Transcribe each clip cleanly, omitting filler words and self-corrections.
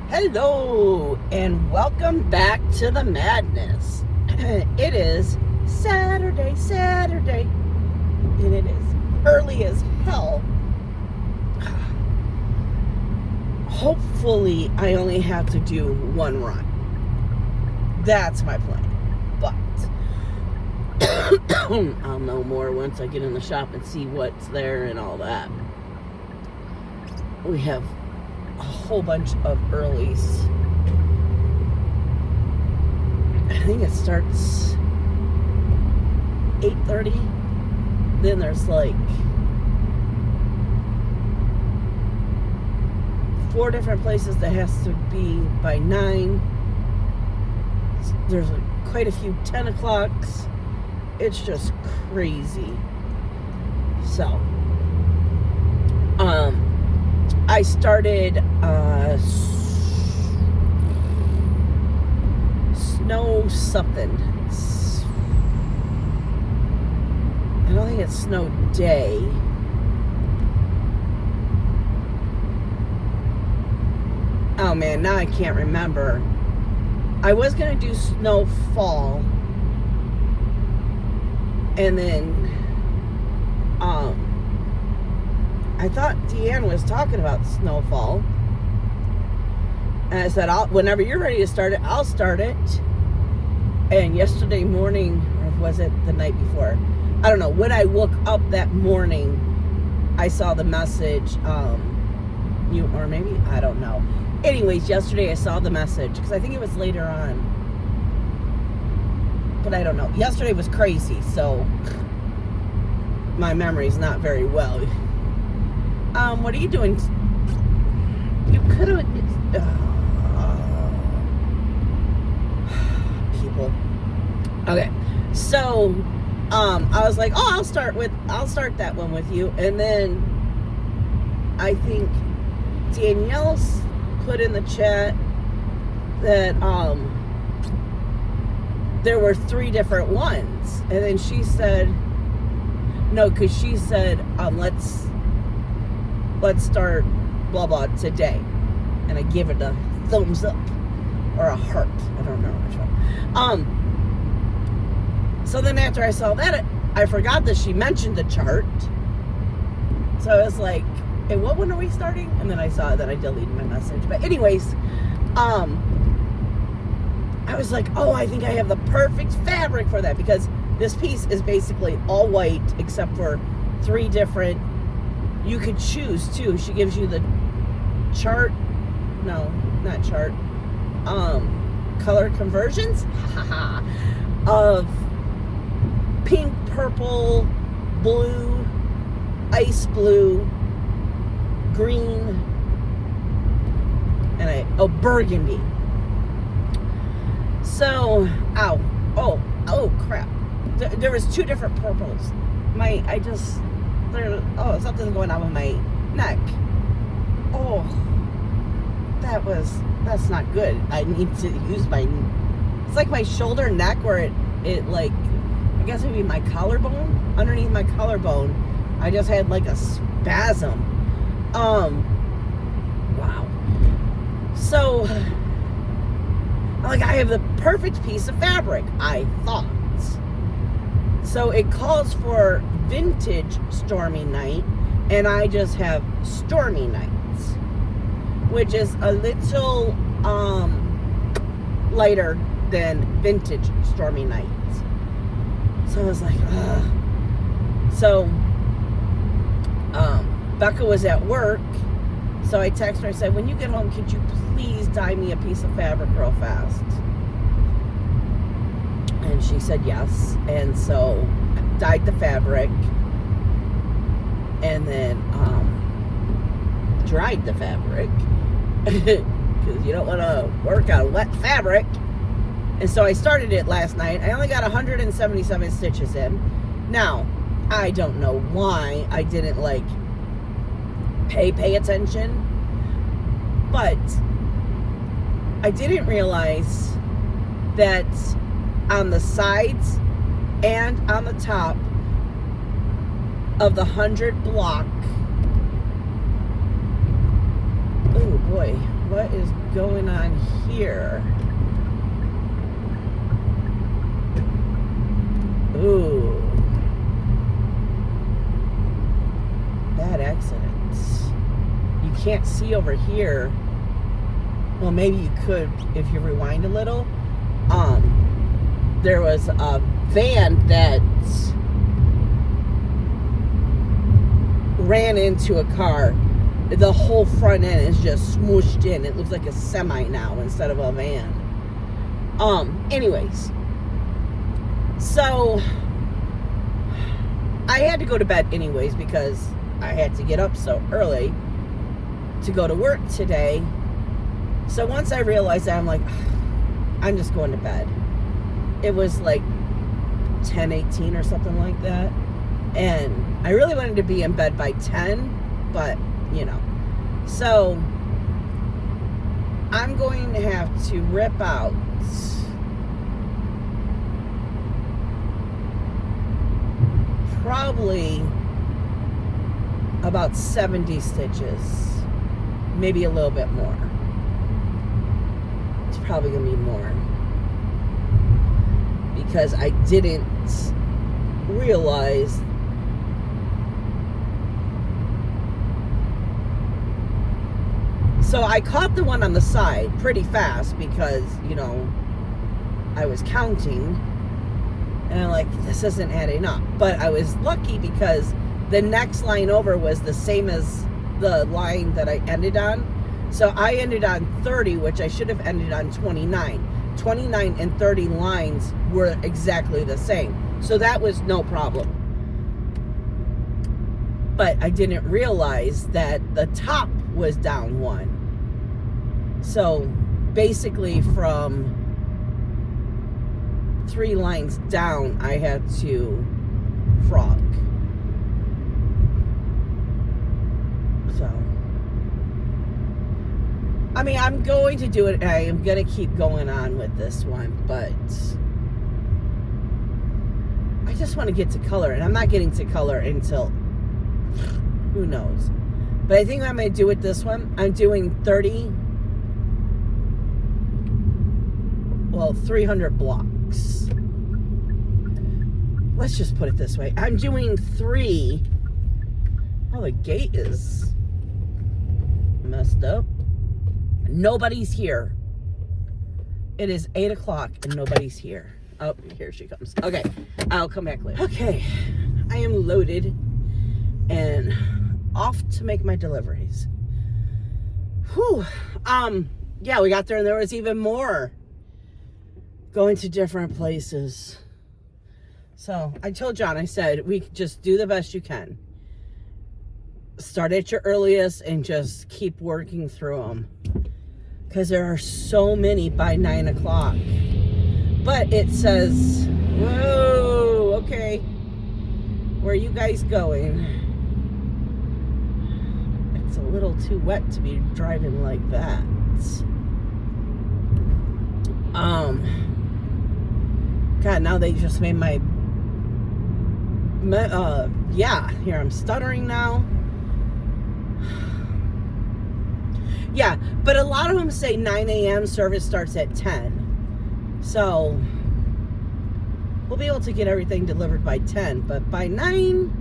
Hello and welcome back to the madness. It is Saturday, and it is early as hell. Hopefully I only have to do one run. That's my plan. But I'll know more once I get in the shop and see what's there and all that. We have a whole bunch of earlies. I think it starts 8:30. Then there's like 4 different places that has to be by 9. There's quite a few 10 o'clocks. It's just crazy. So, I started snow something. I don't think it's snow day. Oh man, now I can't remember. I was gonna do snowfall, and then I thought Deanne was talking about snowfall, and I said, whenever you're ready to start it, I'll start it. And yesterday morning, or was it the night before, I don't know, when I woke up that morning, I saw the message, or maybe, I don't know. Anyways, yesterday I saw the message, because I think it was later on, but I don't know. Yesterday was crazy, so my memory's not very well. What are you doing? You could have... people. Okay, so, I was like, oh, I'll start that one with you, and then I think Danielle's put in the chat that, there were 3 different ones, and then she said, no, because she said, let's start blah blah today, and I give it a thumbs up or a heart, I don't know which one. So then after I saw that, I forgot that she mentioned the chart, so I was like, hey, what one are we starting? And then I saw that I deleted my message, but anyways, I was like, oh, I think I have the perfect fabric for that, because this piece is basically all white except for 3 different, you could choose too. She gives you the chart, no, not chart, color conversions of pink, purple, blue, ice blue, green, and burgundy. So, oh crap. There was 2 different purples. Something's going on with my neck. Oh, that's not good. I need to use it's like my shoulder neck where it like, I guess it would be my collarbone. Underneath my collarbone, I just had like a spasm. Wow. So, like, I have the perfect piece of fabric, I thought. So it calls for vintage stormy night, and I just have stormy nights, which is a little lighter than vintage stormy nights. So I was like, ugh. So Becca was at work, so I texted her. I said, when you get home, could you please dye me a piece of fabric real fast? And she said yes. And so I dyed the fabric, and then dried the fabric, because you don't want to work on wet fabric. And so I started it last night. I only got 177 stitches in. Now, I don't know why I didn't like pay attention, but I didn't realize that on the sides and on the top of the 100 block. Oh boy, what is going on here? Ooh. Bad accidents. You can't see over here. Well, maybe you could if you rewind a little. There was a van that ran into a car. The whole front end is just smooshed in. It looks like a semi now instead of a van. Anyways. So I had to go to bed anyways because I had to get up so early to go to work today. So once I realized that, I'm like, I'm just going to bed. It was like 10:18 or something like that. And I really wanted to be in bed by 10, but, you know. So I'm going to have to rip out probably about 70 stitches, maybe a little bit more. It's probably gonna be more because I didn't realize so I caught the one on the side pretty fast because, you know, I was counting and I'm like, this isn't adding up. But I was lucky because the next line over was the same as the line that I ended on. So I ended on 30, which I should have ended on 29. 29 and 30 lines were exactly the same. So that was no problem. But I didn't realize that the top was down one. So basically from 3 lines down, I had to frog. So, I mean, I'm going to do it. I am going to keep going on with this one, but I just want to get to color, and I'm not getting to color until who knows. But I think I'm going to do with this one. I'm doing 300 blocks. Let's just put it this way. I'm doing 3. Oh, the gate is messed up. Nobody's here. It is 8 o'clock and nobody's here. Oh, here she comes. Okay, I'll come back later. Okay, I am loaded and off to make my deliveries. Whew. Yeah, we got there and there was even more. Going to different places. So I told John, I said, we just do the best you can. Start at your earliest and just keep working through them. Because there are so many by 9 o'clock. But it says, whoa, okay. Where are you guys going? It's a little too wet to be driving like that. God, now they just made my yeah, here I'm stuttering now. Yeah, but a lot of them say 9 a.m. service starts at 10. So we'll be able to get everything delivered by 10, but by 9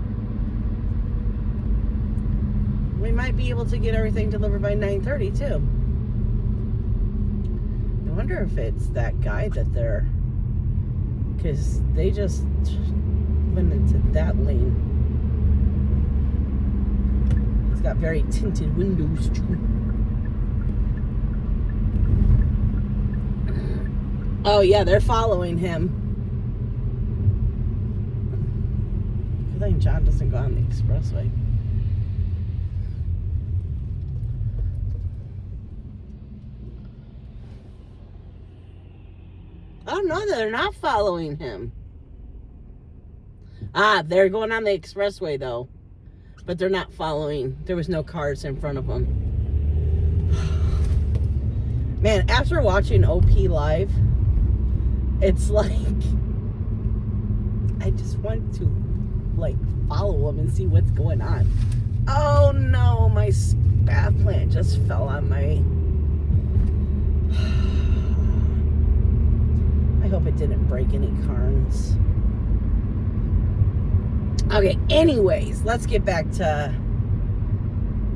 we might be able to get everything delivered by 9:30 too. I wonder if it's that guy that they're, because they just went into that lane. He's got very tinted windows too. Oh yeah, they're following him. I think John doesn't go on the expressway. Oh no, they're not following him. Ah, they're going on the expressway though. But they're not following. There was no cars in front of them. Man, after watching OP live, it's like I just want to like follow them and see what's going on. Oh no, my bath plant just fell on my break any carns. Okay, anyways, let's get back to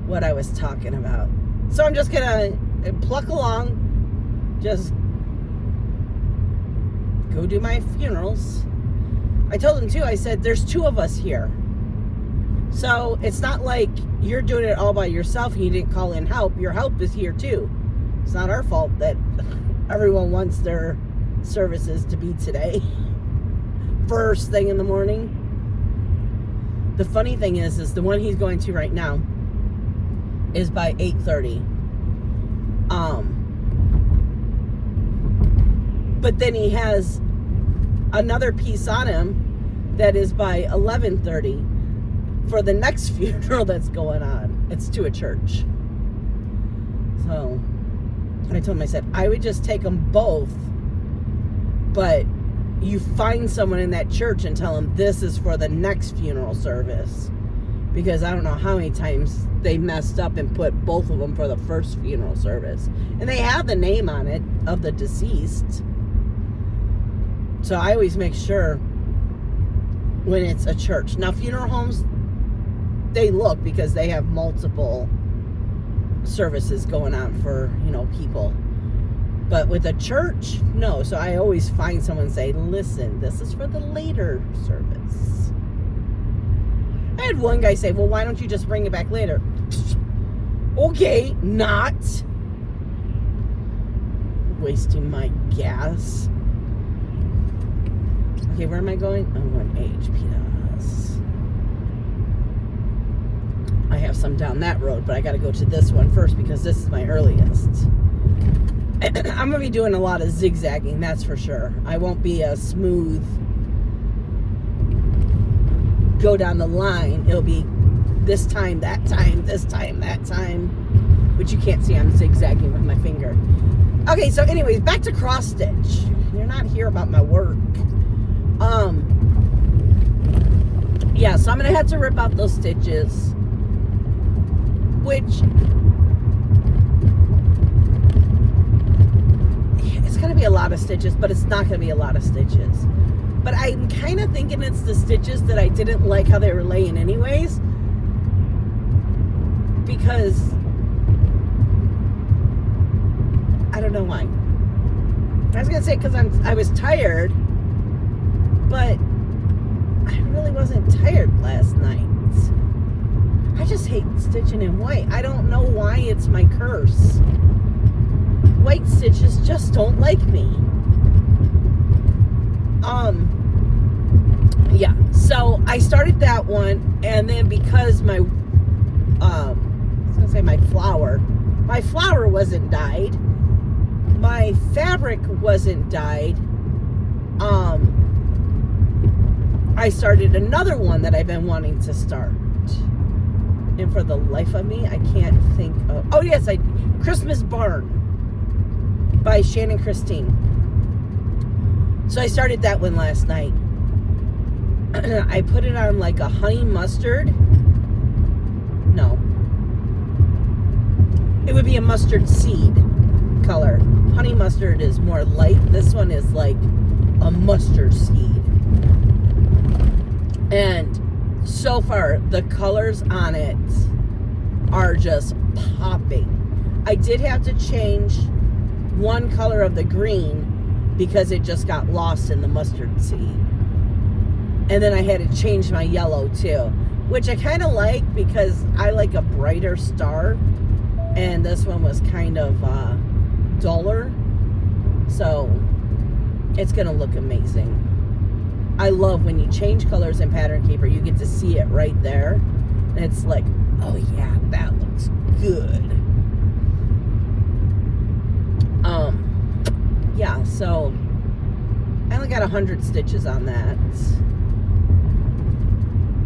what I was talking about. So I'm just gonna pluck along, just go do my funerals. I told him too, I said, there's 2 of us here. So it's not like you're doing it all by yourself and you didn't call in help. Your help is here too. It's not our fault that everyone wants their services to be today. First thing in the morning. The funny thing is the one he's going to right now is by 8:30. But then he has another piece on him that is by 11:30 for the next funeral that's going on. It's to a church. So I told him, I said, I would just take them both, but you find someone in that church and tell them this is for the next funeral service, because I don't know how many times they messed up and put both of them for the first funeral service, and they have the name on it of the deceased. So I always make sure when it's a church. Now funeral homes, they look because they have multiple services going on for, people. But with a church, no. So I always find someone and say, listen, this is for the later service. I had one guy say, well, why don't you just bring it back later? Okay, not wasting my gas. Okay, where am I going? I'm going HPS. I have some down that road, but I got to go to this one first because this is my earliest. I'm going to be doing a lot of zigzagging, that's for sure. I won't be a smooth go down the line. It'll be this time, that time, this time, that time, which you can't see. I'm zigzagging with my finger. Okay, so anyways, back to cross stitch. You're not here about my work. Yeah, so I'm going to have to rip out those stitches, which it's going to be a lot of stitches, but it's not going to be a lot of stitches. But I'm kind of thinking it's the stitches that I didn't like how they were laying anyways, because I don't know why. I was going to say because I was tired, but I really wasn't tired last night. I just hate stitching in white. I don't know why it's my curse. White stitches just don't like me. Yeah, so I started that one, and then because my I was gonna say my flower wasn't dyed, my fabric wasn't dyed, I started another one that I've been wanting to start. And for the life of me, I can't think of... Oh, yes, Christmas Barn by Shannon Christine. So I started that one last night. I put it on like a honey mustard. No. It would be a mustard seed color. Honey mustard is more light. This one is like a mustard seed. And so far, the colors on it are just popping. I did have to change one color of the green because it just got lost in the mustard seed. And then I had to change my yellow too, which I kind of like because I like a brighter star. And this one was kind of duller. So it's going to look amazing. I love when you change colors in Pattern Keeper, you get to see it right there. And it's like, oh yeah, that looks good. Yeah, so I only got 100 stitches on that.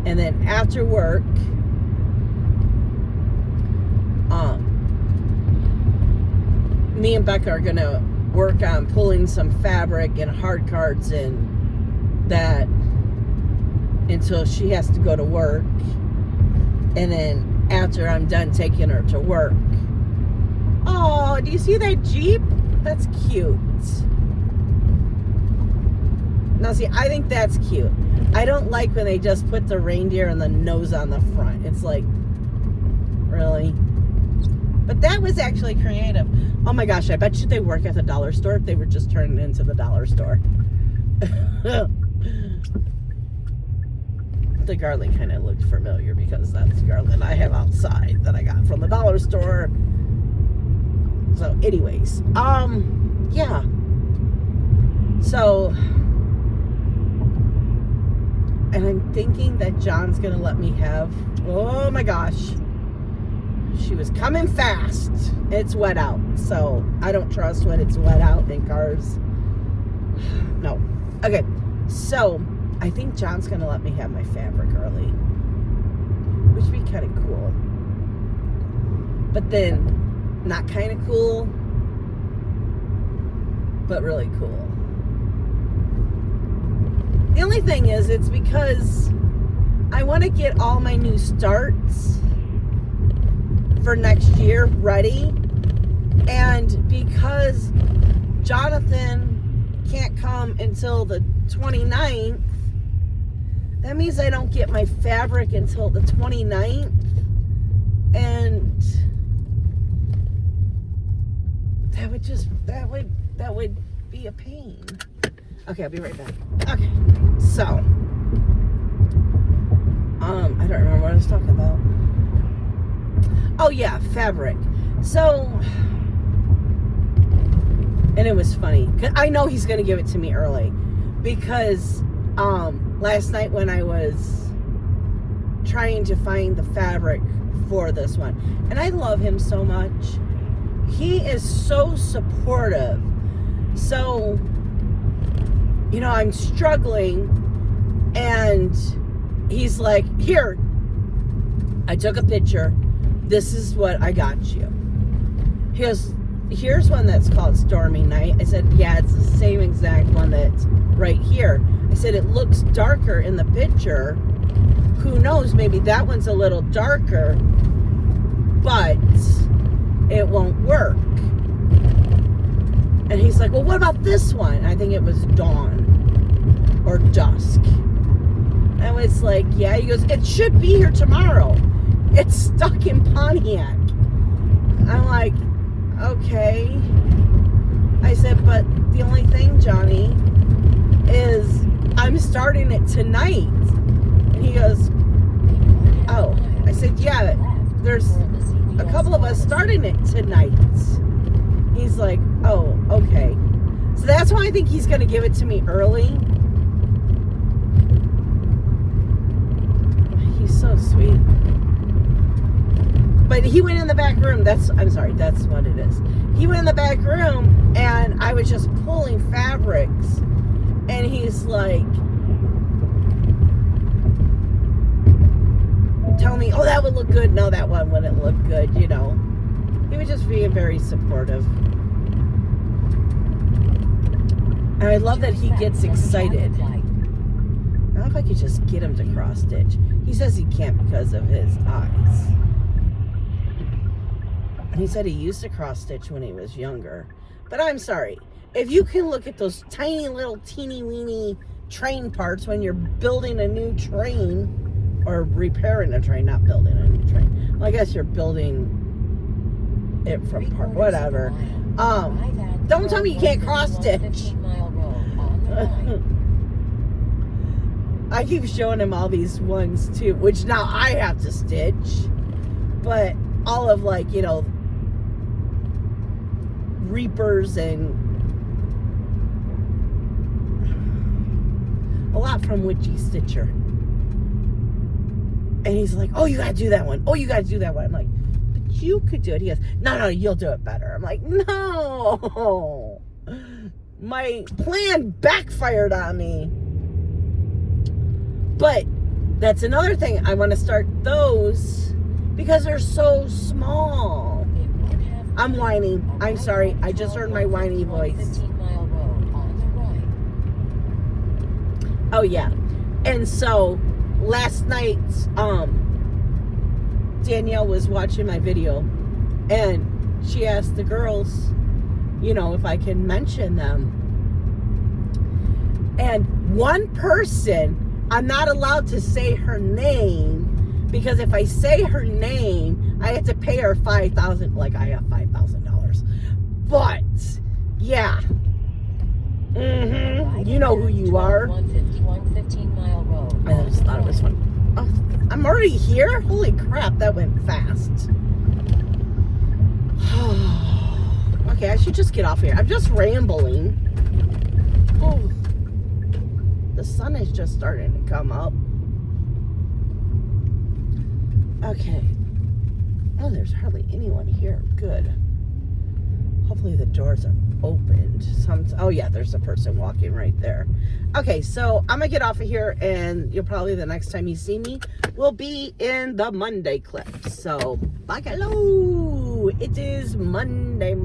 And then after work, me and Becca are gonna work on pulling some fabric and hard cards and that until she has to go to work, and then after I'm done taking her to work. Oh, do you see that Jeep? That's cute. Now see, I think that's cute. I don't like when they just put the reindeer and the nose on the front. It's like, really? But that was actually creative. Oh my gosh, I bet you they work at the dollar store if they were just turning into the dollar store. The garland kind of looked familiar because that's garland I have outside that I got from the dollar store. So anyways, yeah. So, and I'm thinking that John's gonna let me have, oh my gosh, she was coming fast. It's wet out, so I don't trust when it's wet out in cars. No. Okay, so I think John's gonna let me have my fabric early, which would be kind of cool. But then, not kind of cool, but really cool. The only thing is, it's because I want to get all my new starts for next year ready, and because Jonathan can't come until the 29th, that means I don't get my fabric until the 29th, and that would be a pain. Okay, I'll be right back. Okay, so I don't remember what I was talking about. Oh yeah, fabric. So, and it was funny. I know he's gonna give it to me early because last night when I was trying to find the fabric for this one, and I love him so much. He is so supportive. So, you know, I'm struggling, and he's like, here, I took a picture. This is what I got you. He goes, here's one that's called Stormy Night. I said, yeah, it's the same exact one that's right here. I said, it looks darker in the picture. Who knows, maybe that one's a little darker, but it won't work. And he's like, well, what about this one? I think it was dawn or dusk. I was like, yeah. He goes, it should be here tomorrow. It's stuck in Pontiac. I'm like, okay. I said, but the only thing, Johnny, is I'm starting it tonight. And he goes, oh. I said, yeah, there's a couple of us starting it tonight. He's like, oh, okay. So that's why I think he's going to give it to me early. He's so sweet. But he went in the back room. That's what it is. He went in the back room, and I was just pulling fabrics. And he's like, telling me, oh, that would look good. No, that one wouldn't look good, you know. He was just being very supportive. And I love that he gets excited. Now if I could just get him to cross stitch. He says he can't because of his eyes. And he said he used to cross stitch when he was younger. But I'm sorry. If you can look at those tiny little teeny weeny train parts when you're building a new train, or repairing a train, not building a new train. Well, I guess you're building it from part, whatever. Don't tell me you can't cross stitch. I keep showing him all these ones too, which now I have to stitch, but all of, like, you know, reapers and a lot from Witchy Stitcher. And he's like, oh, you gotta do that one. Oh, you gotta do that one. I'm like, but you could do it. He goes, no, you'll do it better. I'm like, no. My plan backfired on me. But that's another thing. I want to start those because they're so small. I'm whining. I'm sorry. I just heard my whiny voice. Oh, yeah. And so last night, Danielle was watching my video, and she asked the girls, you know, if I can mention them. And one person, I'm not allowed to say her name, because if I say her name, I have to pay her $5,000. Like, I have $5,000. But, yeah. You know who you are. 115 Mile Road. I just thought it was fun. Oh, I'm already here? Holy crap, that went fast. Okay, I should just get off here. I'm just rambling. Oh, the sun is just starting to come up. Okay. Oh, there's hardly anyone here. Good. Hopefully the doors are opened. Oh yeah, there's a person walking right there. Okay, so I'm gonna get off of here, and you'll probably, the next time you see me, will be in the Monday clip. So, bye, hello. It is Monday.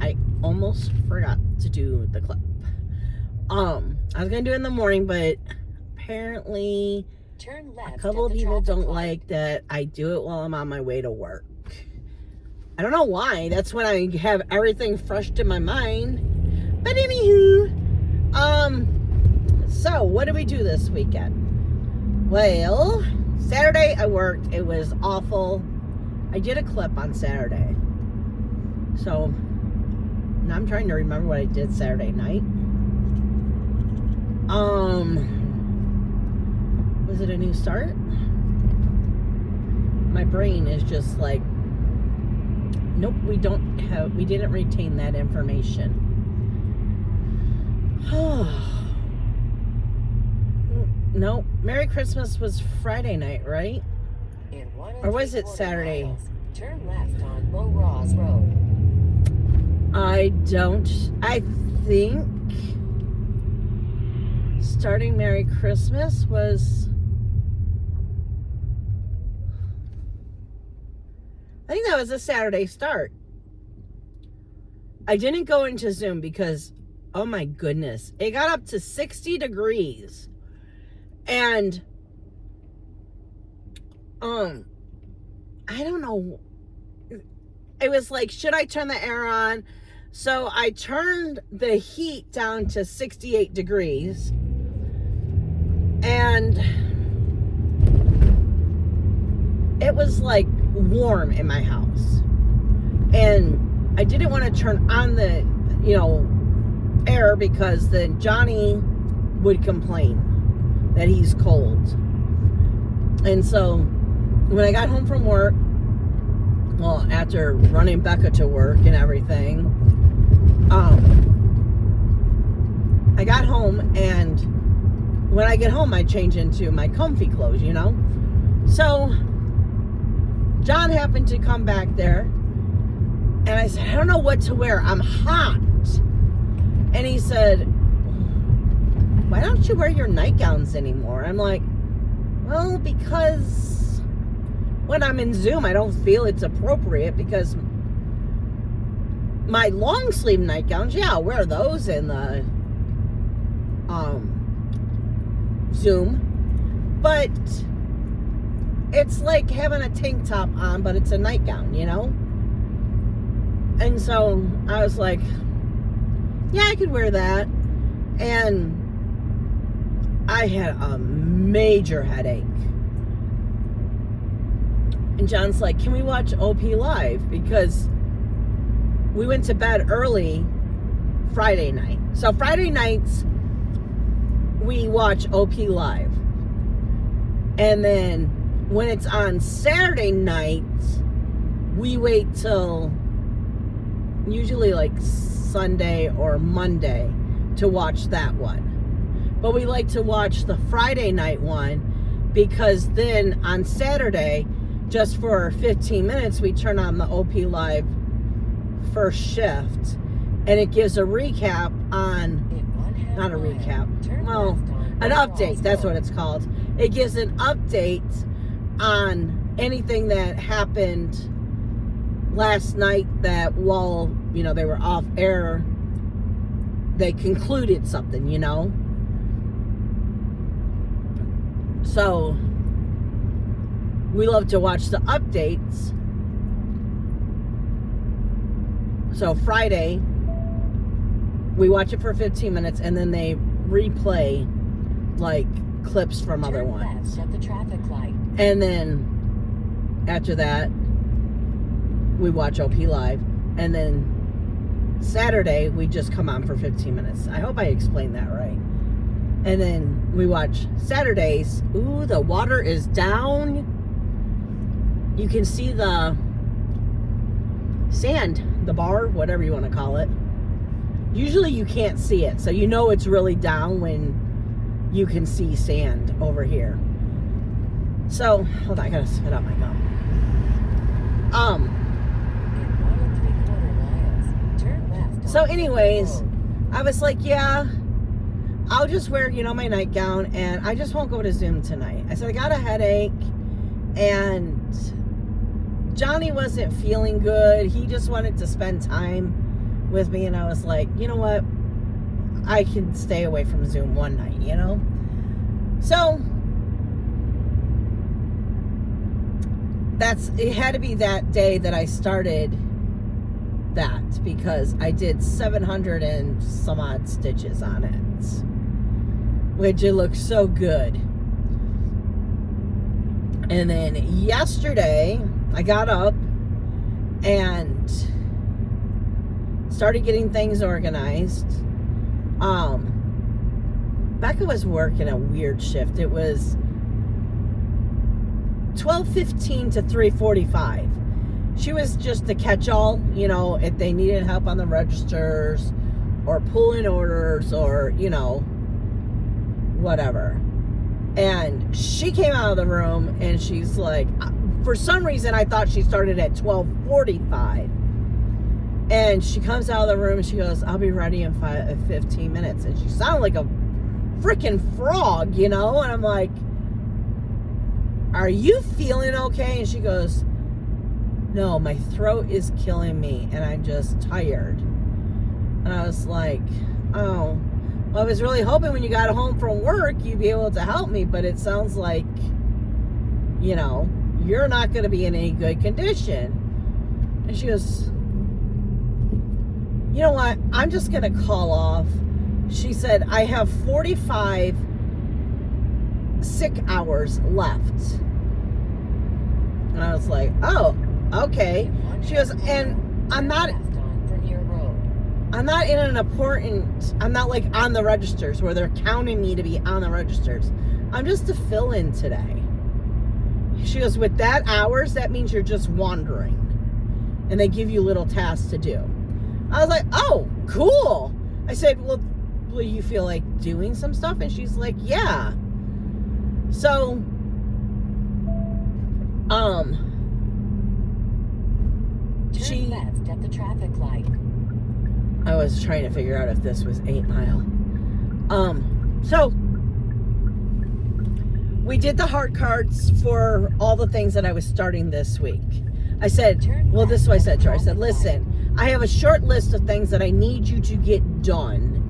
I almost forgot to do the clip. I was gonna do it in the morning, but apparently Turn left a couple of people don't like that I do it while I'm on my way to work. I don't know why. That's when I have everything fresh in my mind. But anywho, so what did we do this weekend? Well, Saturday I worked. It was awful. I did a clip on Saturday. So now I'm trying to remember what I did Saturday night. Was it a new start? My brain is just like, nope, we didn't retain that information. No, Merry Christmas was Friday night, right? Or was it Saturday? Miles, turn left on Low Ross Road. I think starting Merry Christmas was, I think that was a Saturday start. I didn't go into Zoom because, oh my goodness, it got up to 60 degrees. And, I don't know. It was like, should I turn the air on? So I turned the heat down to 68 degrees. And it was like warm in my house. And I didn't want to turn on the, air, because then Johnny would complain that he's cold. And so when I got home from work, well, after running Becca to work and everything, I got home, and when I get home, I change into my comfy clothes, So John happened to come back there, and I said, I don't know what to wear. I'm hot. And he said, why don't you wear your nightgowns anymore? I'm like, well, because when I'm in Zoom, I don't feel it's appropriate, because my long sleeve nightgowns, yeah, I'll wear those in the Zoom. But it's like having a tank top on, but it's a nightgown, And so I was like, yeah, I could wear that. And I had a major headache. And John's like, can we watch OP Live? Because we went to bed early Friday night. So Friday nights, we watch OP Live. And then when it's on Saturday nights, we wait till usually like Sunday or Monday to watch that one. But we like to watch the Friday night one, because then on Saturday, just for 15 minutes, we turn on the OP Live first shift, and it gives a recap on, not a recap, well, an update, that's what it's called. It gives an update on anything that happened last night, that while, they were off air, they concluded something, So we love to watch the updates. So Friday, we watch it for 15 minutes, and then they replay like clips from other Turn ones. left at the traffic light. And then after that, we watch OP Live. And then Saturday, we just come on for 15 minutes. I hope I explained that right. And then we watch Saturdays. Ooh, the water is down. You can see the sand, the bar, whatever you want to call it. Usually you can't see it, so you know it's really down when you can see sand over here. So, hold on, I gotta spit out my gum. In 1 3/4 miles, turn left. So on anyways, Road. I was like, yeah, I'll just wear, my nightgown, and I just won't go to Zoom tonight. I said, I got a headache, and Johnny wasn't feeling good. He just wanted to spend time with me, and I was like, you know what? I can stay away from Zoom one night, So, it had to be that day that I started that, because I did 700 and some odd stitches on it, which it looks so good. And then yesterday I got up and started getting things organized. Becca was working a weird shift. It was 12:15 to 3:45. She was just the catch-all, if they needed help on the registers or pulling orders or, whatever. And she came out of the room and she's like, for some reason I thought she started at 12:45. And she comes out of the room and she goes, I'll be ready in 15 minutes. And she sounded like a freaking frog, and I'm like, are you feeling okay? And she goes, no, my throat is killing me and I'm just tired. And I was like, oh, well, I was really hoping when you got home from work you'd be able to help me, but it sounds like, you're not going to be in any good condition. And she goes, you know what? I'm just going to call off. She said, I have 45 sick hours left. And I was like, oh, okay. She goes, and I'm not in I'm not like on the registers where they're counting me to be on the registers. I'm just a fill-in today. She goes, with that hours, that means you're just wandering. And they give you little tasks to do. I was like, oh, cool. I said, well, will you feel like doing some stuff? And she's like, yeah. So, Turn left at the traffic light. I was trying to figure out if this was 8 Mile. So we did the heart cards for all the things that I was starting this week. I said, well, this is what I said to her. I said, listen, I have a short list of things that I need you to get done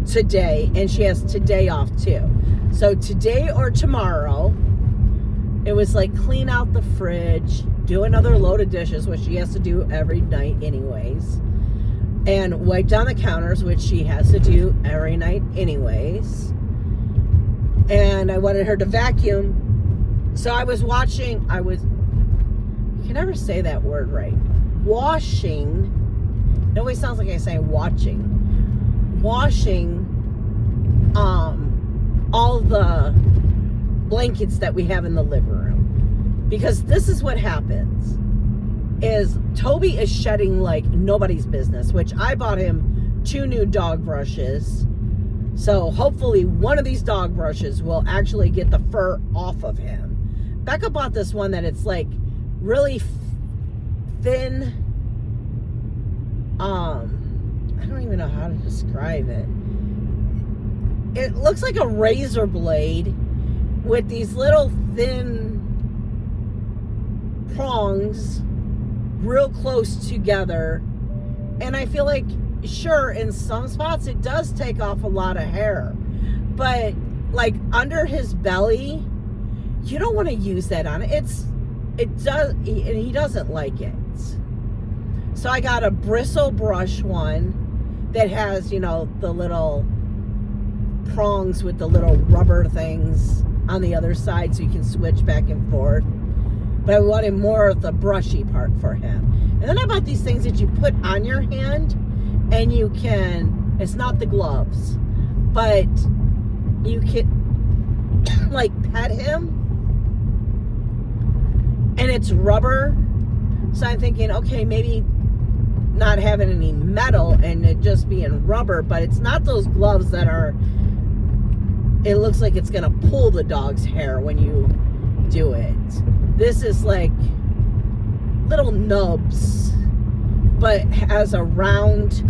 today, and she has today off too. So today or tomorrow, it was like clean out the fridge, do another load of dishes, which she has to do every night anyways, and wipe down the counters, which she has to do every night anyways. And I wanted her to vacuum. So I was watching, you can never say that word right. Washing, it always sounds like I say watching. Washing all the blankets that we have in the living room. Because this is what happens, is Toby is shedding like nobody's business, which I bought him 2 new dog brushes. So hopefully one of these dog brushes will actually get the fur off of him. Becca bought this one that it's like really thin. I don't even know how to describe it. It looks like a razor blade with these little thin prongs real close together. And I feel like, sure, in some spots it does take off a lot of hair, but like under his belly, you don't want to use that on it. And he doesn't like it. So I got a bristle brush one that has, you know, the little prongs with the little rubber things on the other side so you can switch back and forth. But I wanted more of the brushy part for him. And then I bought these things that you put on your hand and you can, it's not the gloves, but you can like pet him, and it's rubber. So I'm thinking, okay, maybe not having any metal and it just being rubber, but it's not those gloves that are, it looks like it's gonna pull the dog's hair when you do it. This is like little nubs, but has a round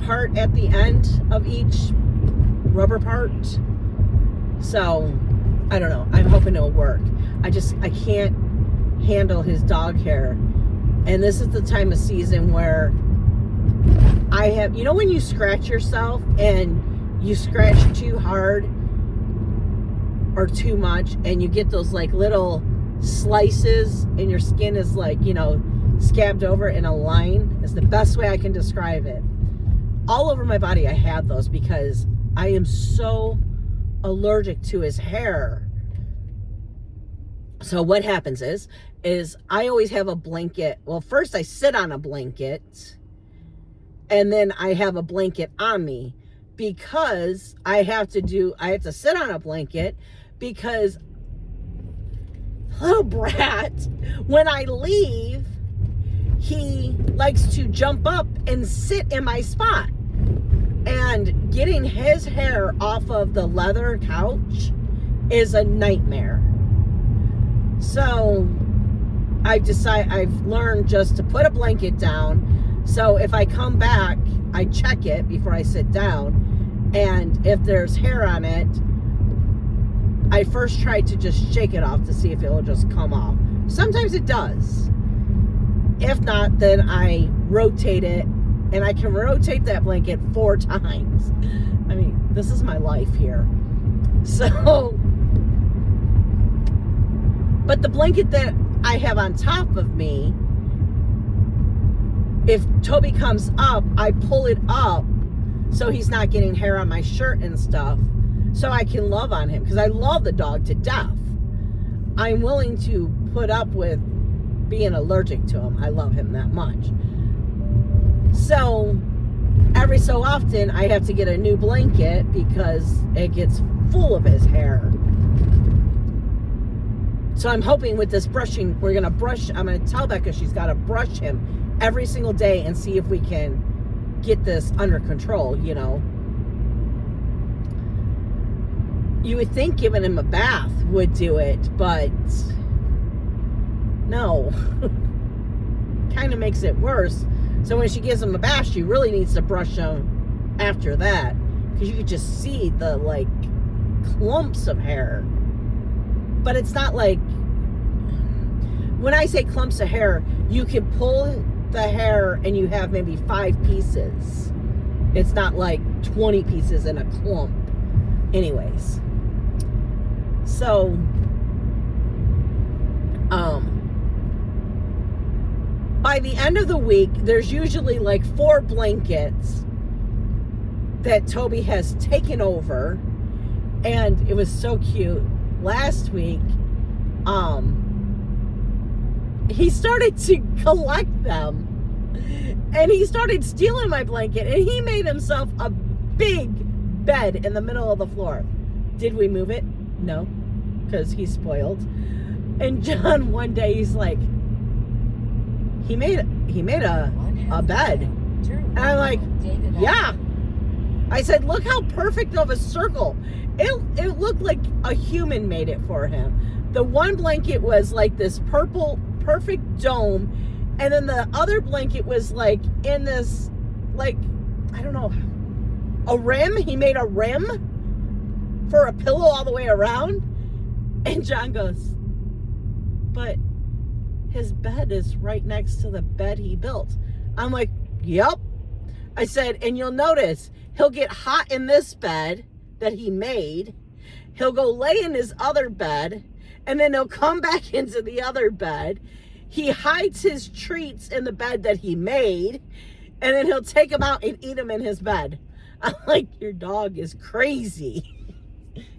part at the end of each rubber part. So I don't know, I'm hoping it'll work. I can't handle his dog hair, and this is the time of season where I have, you know, when you scratch yourself and you scratch too hard or too much and you get those like little slices and your skin is like, you know, scabbed over in a line, is the best way I can describe it. All over my body I have those because I am so allergic to his hair. So what happens is I always have a blanket. Well, first I sit on a blanket and then I have a blanket on me because I have to sit on a blanket because little brat, when I leave, he likes to jump up and sit in my spot. And getting his hair off of the leather couch is a nightmare. So I've learned just to put a blanket down. So if I come back, I check it before I sit down. And if there's hair on it, I first try to just shake it off to see if it will just come off. Sometimes it does. If not, then I rotate it, and I can rotate that blanket 4 times. I mean, this is my life here. So, but the blanket that I have on top of me, if Toby comes up, I pull it up so he's not getting hair on my shirt and stuff, so I can love on him, because I love the dog to death. I'm willing to put up with being allergic to him. I love him that much. So every so often I have to get a new blanket because it gets full of his hair. So I'm hoping with this brushing, I'm going to tell Becca she's got to brush him every single day and see if we can get this under control, you know. You would think giving him a bath would do it, but no. Kind of makes it worse. So when she gives him a bath, she really needs to brush him after that, because you could just see the like clumps of hair. But it's not like, when I say clumps of hair, you can pull the hair and you have maybe 5 pieces. It's not like 20 pieces in a clump. Anyways. So, by the end of the week, there's usually like 4 blankets that Toby has taken over. And it was so cute. Last week, he started to collect them. And he started stealing my blanket. And he made himself a big bed in the middle of the floor. Did we move it? No. Because he's spoiled. And John, one day, he's like, he made a bed. And I'm like, yeah. I said, look how perfect of a circle. It looked like a human made it for him. The one blanket was like this purple, perfect dome. And then the other blanket was like in this, like, I don't know, a rim. He made a rim for a pillow all the way around. And John goes, but his bed is right next to the bed he built. I'm like, yep. I said, and you'll notice he'll get hot in this bed that he made. He'll go lay in his other bed, and then he'll come back into the other bed. He hides his treats in the bed that he made. And then he'll take them out and eat them in his bed. I'm like, your dog is crazy.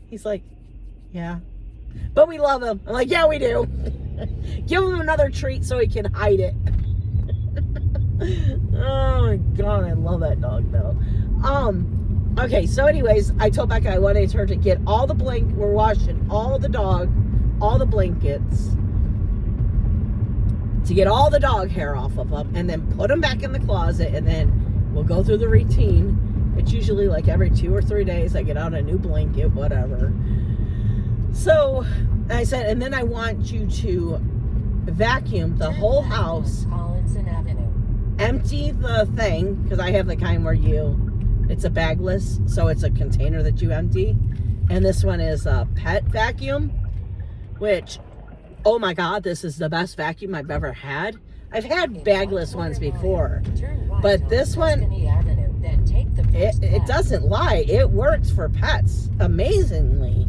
He's like, yeah. But we love him. I'm like, yeah, we do. Give him another treat so he can hide it. Oh my God, I love that dog though. Okay, so anyways, I told Becca I wanted her to get all the we're washing all the blankets, to get all the dog hair off of them, and then put them back in the closet, and then we'll go through the routine. It's usually like every 2 or 3 days I get out a new blanket, whatever. So I said, and then I want you to vacuum the whole house, empty the thing, because I have the kind where it's a bagless, so it's a container that you empty. And this one is a pet vacuum, which, oh my God, this is the best vacuum I've ever had. I've had bagless ones before, but this one, it doesn't lie. It works for pets amazingly.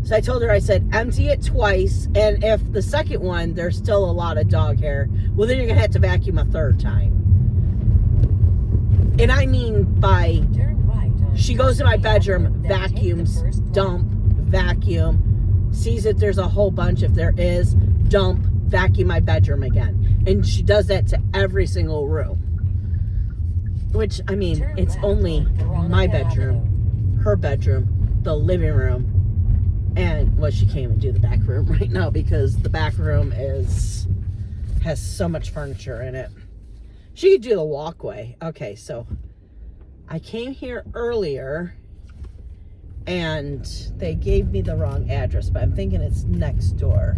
So I told her, I said, empty it twice, and if the second one, there's still a lot of dog hair, well, then you're going to have to vacuum a third time. And I mean by, she goes to my bedroom, vacuums, dump, vacuum, sees if there's a whole bunch. If there is, dump, vacuum my bedroom again. And she does that to every single room. Which, I mean, it's only my bedroom, her bedroom, the living room, and, well, she can't even do the back room right now because the back room has so much furniture in it. She could do the walkway. Okay, so I came here earlier and they gave me the wrong address, but I'm thinking it's next door.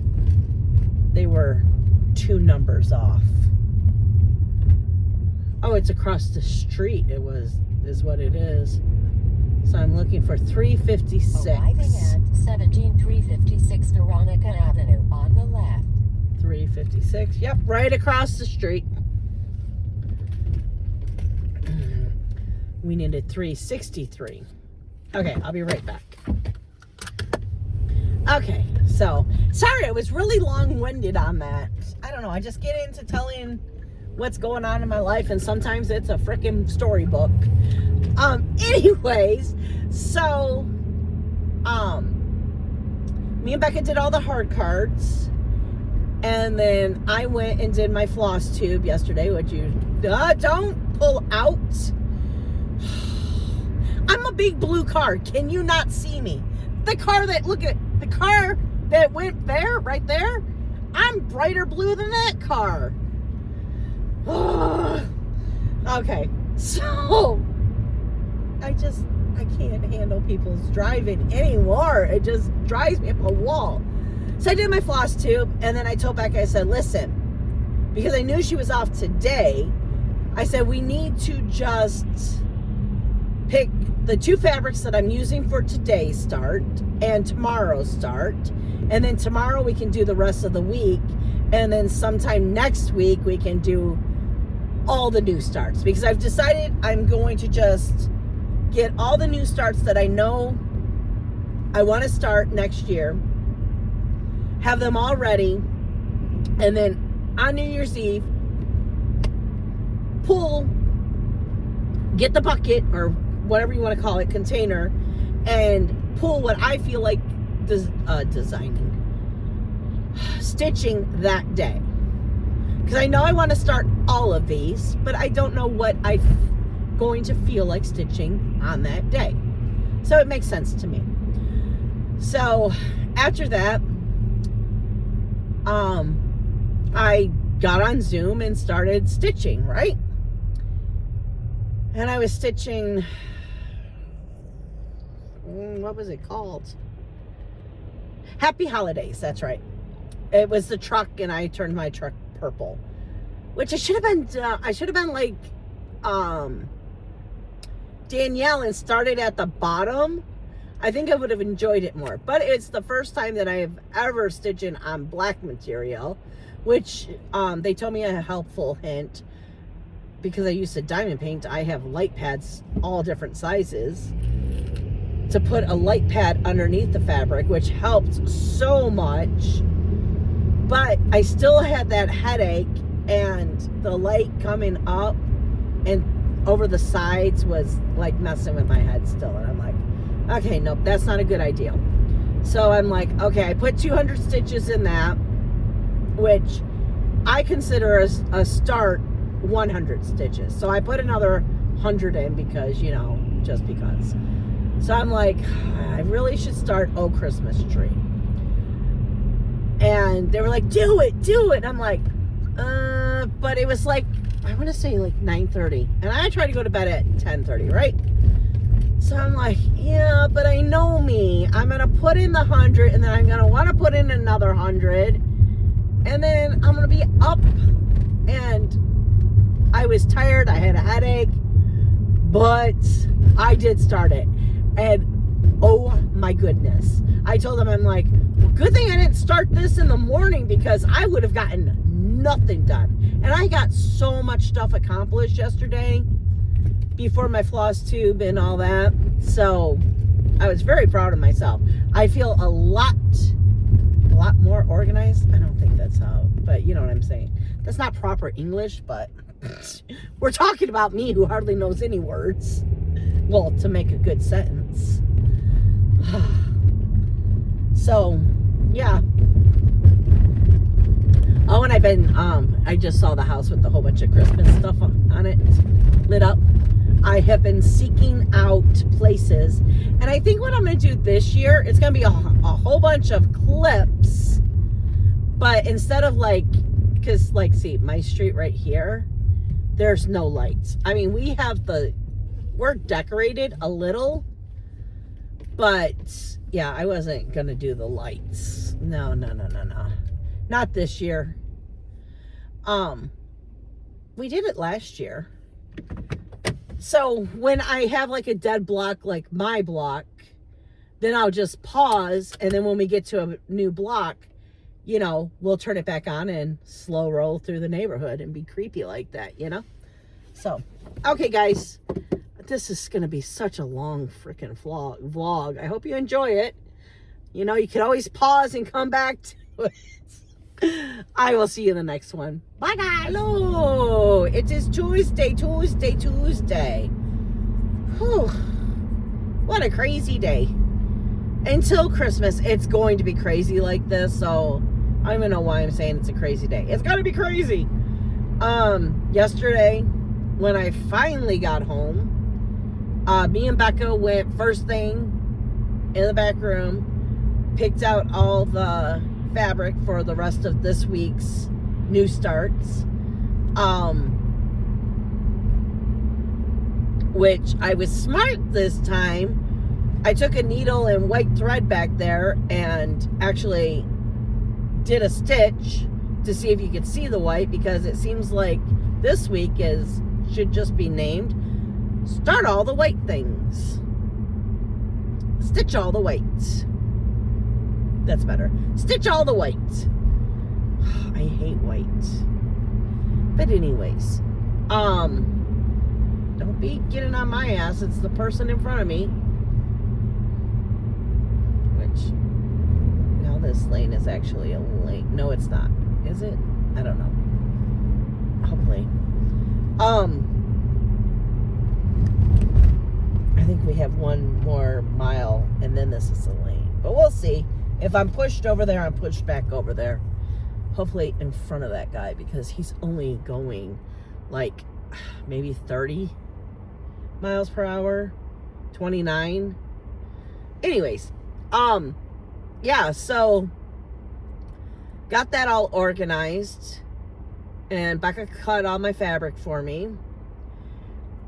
They were 2 numbers off. Oh, it's across the street. Is what it is. So I'm looking for 356. Arriving at 17356 Veronica Avenue on the left. 356. Yep, right across the street. We needed 363. Okay, I'll be right back. Okay, so sorry, I was really long-winded on that. I don't know, I just get into telling what's going on in my life, and sometimes it's a freaking storybook. Anyways, so me and Becca did all the hard cards, and then I went and did my floss tube yesterday, which you don't pull out. I'm a big blue car. Can you not see me? The car that, look at the car that went there, right there. I'm brighter blue than that car. Okay, so I can't handle people's driving anymore. It just drives me up a wall. So I did my floss tube, and then I told Becca, I said, listen, because I knew she was off today, I said, we need to just pick the 2 fabrics that I'm using for today's start and tomorrow's start, and then tomorrow we can do the rest of the week, and then sometime next week we can do all the new starts, because I've decided I'm going to just get all the new starts that I know I want to start next year, have them all ready, and then on New Year's Eve, get the bucket or whatever you want to call it, container, and pull what I feel like stitching that day. Because I know I want to start all of these, but I don't know what I'm going to feel like stitching on that day. So it makes sense to me. So after that, I got on Zoom and started stitching, right? And I was stitching, what was it called? Happy Holidays, that's right. It was the truck, and I turned my truck purple, which I should have been like Danielle and started at the bottom. I think I would have enjoyed it more, but it's the first time that I've ever stitched on black material, which they told me a helpful hint, because I used to diamond paint. I have light pads, all different sizes, to put a light pad underneath the fabric, which helped so much. But I still had that headache, and the light coming up and over the sides was like messing with my head still. And I'm like, okay, nope, that's not a good idea. So I'm like, okay, I put 200 stitches in that, which I consider a start 100 stitches. So I put another 100 in because, you know, just because. So I'm like, I really should start Oh Christmas Tree. And they were like, do it. And I'm like, but it was like, I want to say like 9:30. And I tried to go to bed at 10:30, right? So I'm like, yeah, but I know me. I'm going to put in the 100, and then I'm going to want to put in another 100. And then I'm going to be up. And I was tired. I had a headache. But I did start it. And oh my goodness. I told them, I'm like, good thing I didn't start this in the morning because I would have gotten nothing done. And I got so much stuff accomplished yesterday before my floss tube and all that. So I was very proud of myself. I feel a lot more organized. I don't think that's how, but you know what I'm saying. That's not proper English, but we're talking about me who hardly knows any words. Well, to make a good sentence. So, yeah. Oh, and I've been, I just saw the house with a whole bunch of Christmas stuff on it, lit up. I have been seeking out places, and I think what I'm going to do this year, it's going to be a whole bunch of clips, but instead of like, because like, see, my street right here, there's no lights. I mean, we're decorated a little, but yeah, I wasn't going to do the lights. No. Not this year. We did it last year. So when I have like a dead block, like my block, then I'll just pause. And then when we get to a new block, you know, we'll turn it back on and slow roll through the neighborhood and be creepy like that, you know? So, okay, guys, this is going to be such a long freaking vlog. I hope you enjoy it. You know, you can always pause and come back to it. I will see you in the next one. Bye, guys. Hello. It is Tuesday. Whew. What a crazy day. Until Christmas, it's going to be crazy like this. So I don't even know why I'm saying it's a crazy day. It's going to be crazy. Yesterday, when I finally got home, me and Becca went first thing in the back room, picked out all the fabric for the rest of this week's new starts, which I was smart this time. I took a needle and white thread back there and actually did a stitch to see if you could see the white, because it seems like this week should just be named Start All the White Things. Stitch all the white. That's better. Stitch all the white. I hate white. But anyways, don't be getting on my ass. It's the person in front of me. Which, now this lane is actually a lane. No, it's not. Is it? I don't know. Hopefully. I think we have one more mile and then this is a lane. But we'll see. If I'm pushed over there, I'm pushed back over there. Hopefully in front of that guy, because he's only going like maybe 30 miles per hour, 29. Anyways, yeah, so got that all organized, and Becca cut all my fabric for me.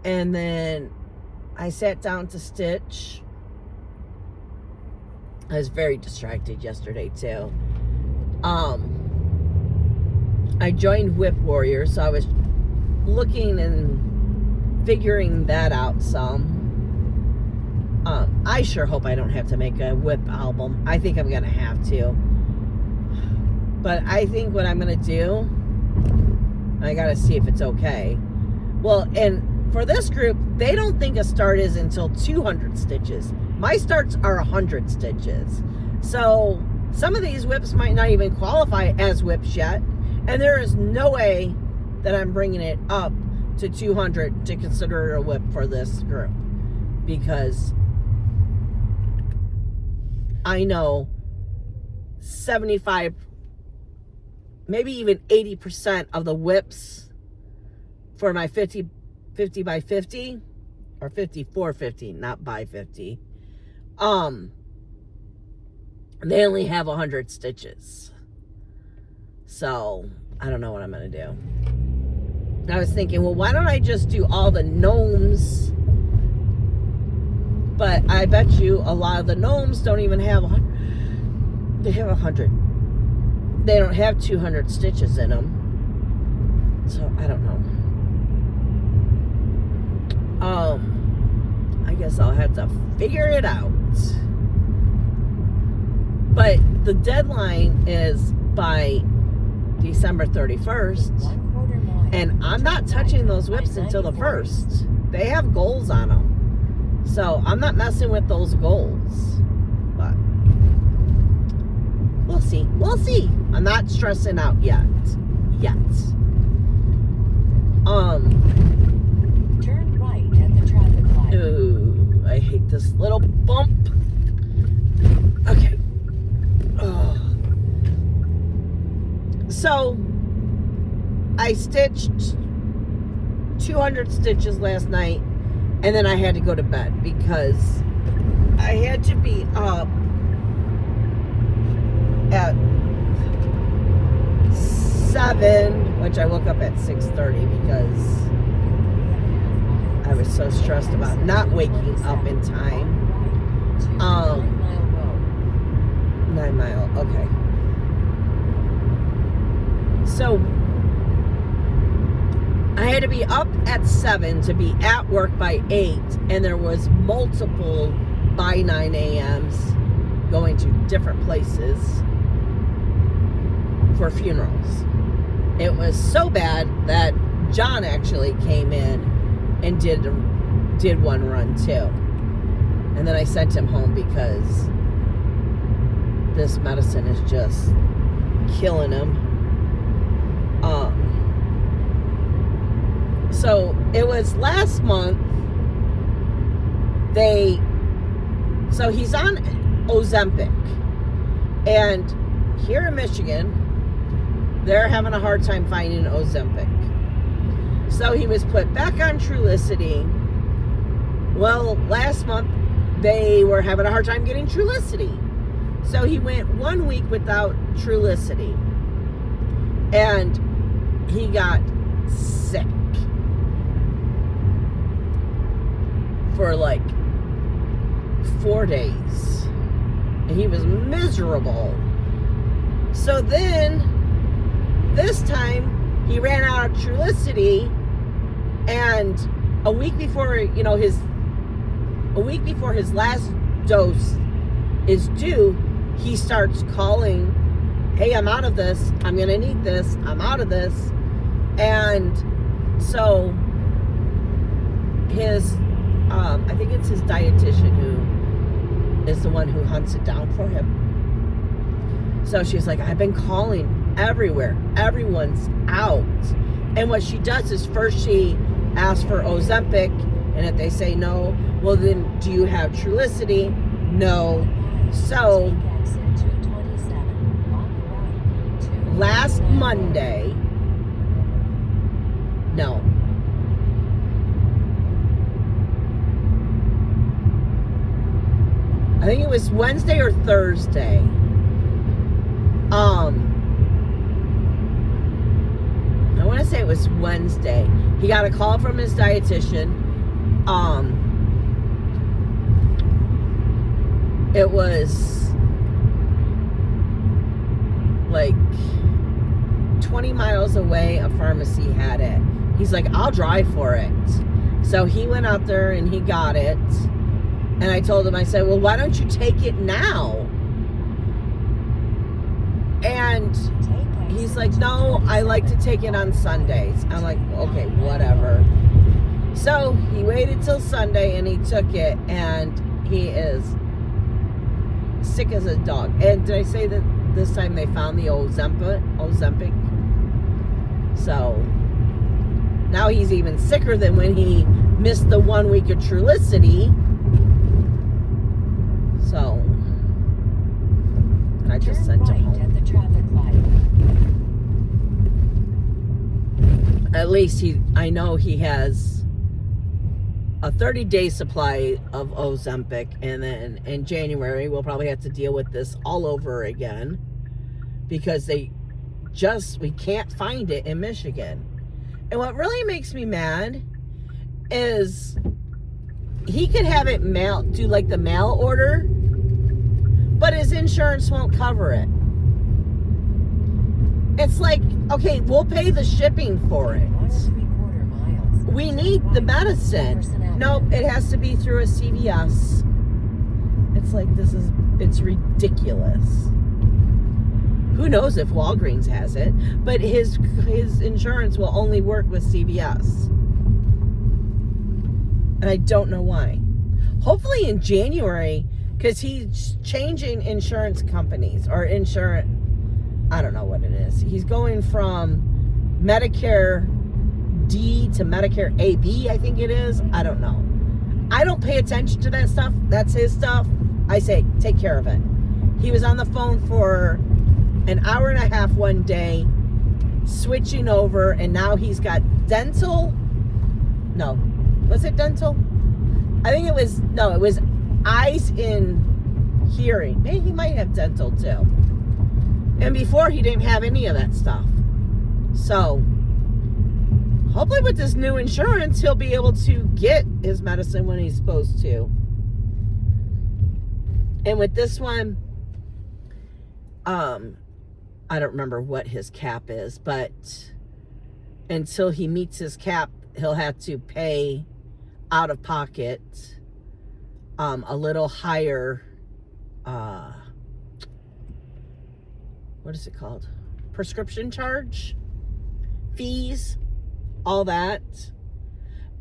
And then I sat down to stitch. I was very distracted yesterday too. I joined Whip Warrior, so I was looking and figuring that out some. I sure hope I don't have to make a whip album. I think I'm gonna have to. But I think what I'm gonna do, I gotta see if it's okay. Well, and for this group, they don't think a start is until 200 stitches. My starts are 100 stitches. So some of these whips might not even qualify as whips yet. And there is no way that I'm bringing it up to 200 to consider it a whip for this group, because I know 75, maybe even 80% of the whips for my 50 by 50 or 5450, not by 50, they only have 100 stitches. So I don't know what I'm gonna do. I was thinking, well, why don't I just do all the gnomes? But I bet you a lot of the gnomes don't even have 100. They have 100. They don't have 200 stitches in them. So I don't know. I guess I'll have to figure it out. But the deadline is by December 31st. And I'm not touching those whips until the 1st. They have goals on them. So I'm not messing with those goals. But we'll see. We'll see. I'm not stressing out yet. Turn right at the traffic light. Ooh, I hate this little bump. Okay. Oh. So I stitched 200 stitches last night, and then I had to go to bed because I had to be up at 7, which I woke up at 6:30 because I was so stressed about not waking up in time. 9 Mile, okay. So I had to be up at 7 to be at work by 8, and there was multiple by 9 a.m.s going to different places for funerals. It was so bad that John actually came in and did one run too. And then I sent him home because this medicine is just killing him. So it was last month. So he's on Ozempic, and here in Michigan, they're having a hard time finding Ozempic. So he was put back on Trulicity. Well, last month they were having a hard time getting Trulicity. So he went 1 week without Trulicity. And he got sick for like 4 days. And he was miserable. So then, this time, he ran out of Trulicity, and a week before his last dose is due, he starts calling, hey, I'm out of this, I'm gonna need this, I'm out of this. And so his I think it's his dietitian who is the one who hunts it down for him. So she's like, I've been calling everywhere, everyone's out. And what she does is first she asks for Ozempic, and if they say no, well then, do you have Trulicity? No. So last Monday, no, I think it was Wednesday or Thursday. I want to say it was Wednesday. He got a call from his dietitian. It was like 20 miles away, a pharmacy had it. He's like, I'll drive for it. So he went out there and he got it. And I told him, I said, well, why don't you take it now? And he's like, no, I like to take it on Sundays. I'm like, okay, whatever. So he waited till Sunday and he took it, and he is sick as a dog. And did I say that this time they found the Ozempic? So Now he's even sicker than when he missed the 1 week of Trulicity. So, I just sent him home. At the traffic light. At least I know he has a 30-day supply of Ozempic, and then in January we'll probably have to deal with this all over again because we can't find it in Michigan. And what really makes me mad is he could have it do like the mail order, but his insurance won't cover it. It's like, okay, we'll pay the shipping for it. 1.75 miles. We need the medicine. Nope, it has to be through a CVS. It's like, it's ridiculous. Who knows if Walgreens has it, but his insurance will only work with CVS. And I don't know why. Hopefully in January, because he's changing insurance companies or insurance, I don't know what it is. He's going from Medicare D to Medicare AB, I think it is. I don't know. I don't pay attention to that stuff. That's his stuff. I say, take care of it. He was on the phone for an hour and a half one day, switching over, and now he's got dental. No, was it dental? I think it was eyes and hearing. Maybe he might have dental too. And before he didn't have any of that stuff. So hopefully with this new insurance, he'll be able to get his medicine when he's supposed to. And with this one, I don't remember what his cap is, but until he meets his cap, he'll have to pay out of pocket a little higher, what is it called? Prescription charge, fees, all that.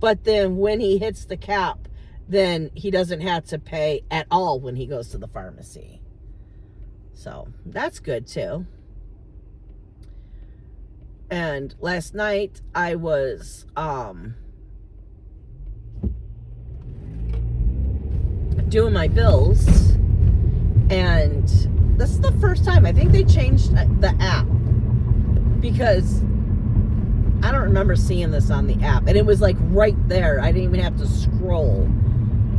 But then when he hits the cap, then he doesn't have to pay at all when he goes to the pharmacy. So that's good too. And last night I was doing my bills, and this is the first time I think they changed the app, because I don't remember seeing this on the app, and it was like right there. I didn't even have to scroll.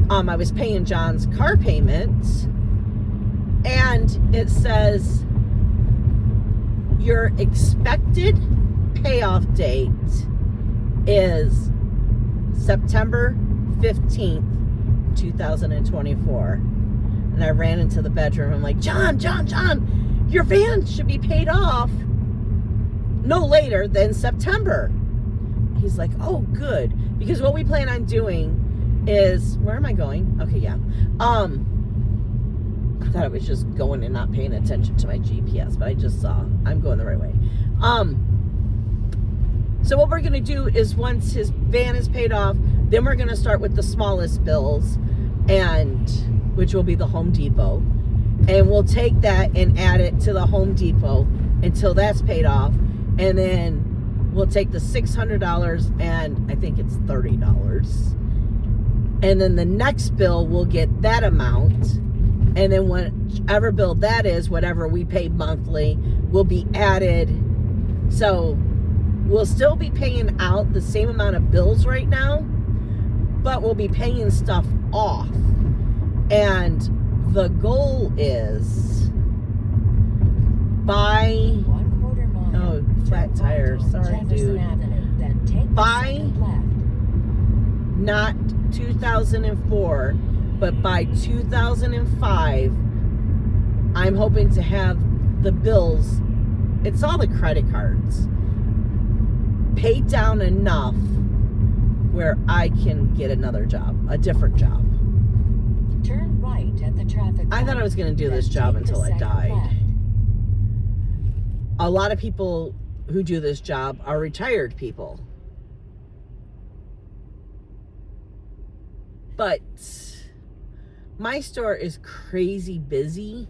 I was paying John's car payment, and it says your expected payoff date is September 15th, 2024. And I ran into the bedroom. I'm like, John, your van should be paid off no later than September. He's like, oh, good. Because what we plan on doing is, where am I going? Okay, yeah. I thought I was just going and not paying attention to my GPS, but I just saw I'm going the right way. So what we're going to do is, once his van is paid off, then we're going to start with the smallest bills, and which will be the Home Depot. And we'll take that and add it to the Home Depot until that's paid off. And then we'll take the $600 and I think it's $30. And then the next bill, we'll get that amount. And then whichever bill that is, whatever we pay monthly, will be added. So we'll still be paying out the same amount of bills right now, but we'll be paying stuff off. And the goal is by, oh, flat tire, sorry dude, by not 2004, but by 2005, I'm hoping to have the bills, it's all the credit cards, paid down enough where I can get another job, a different job. Turn right at the traffic light. I thought I was going to do this job until I died. A lot of people who do this job are retired people. But my store is crazy busy,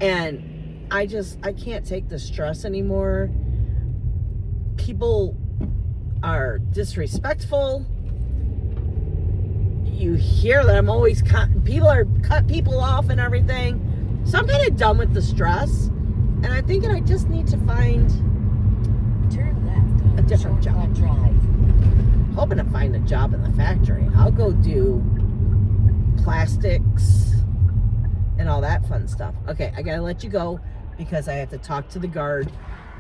and I can't take the stress anymore. People are disrespectful. You hear that I'm always cut people off and everything. So I'm kind of done with the stress. And I'm thinking I just need to find Turn left on a different job. Shortcut Drive. Hoping to find a job in the factory. I'll go do plastics and all that fun stuff. Okay, I gotta let you go because I have to talk to the guard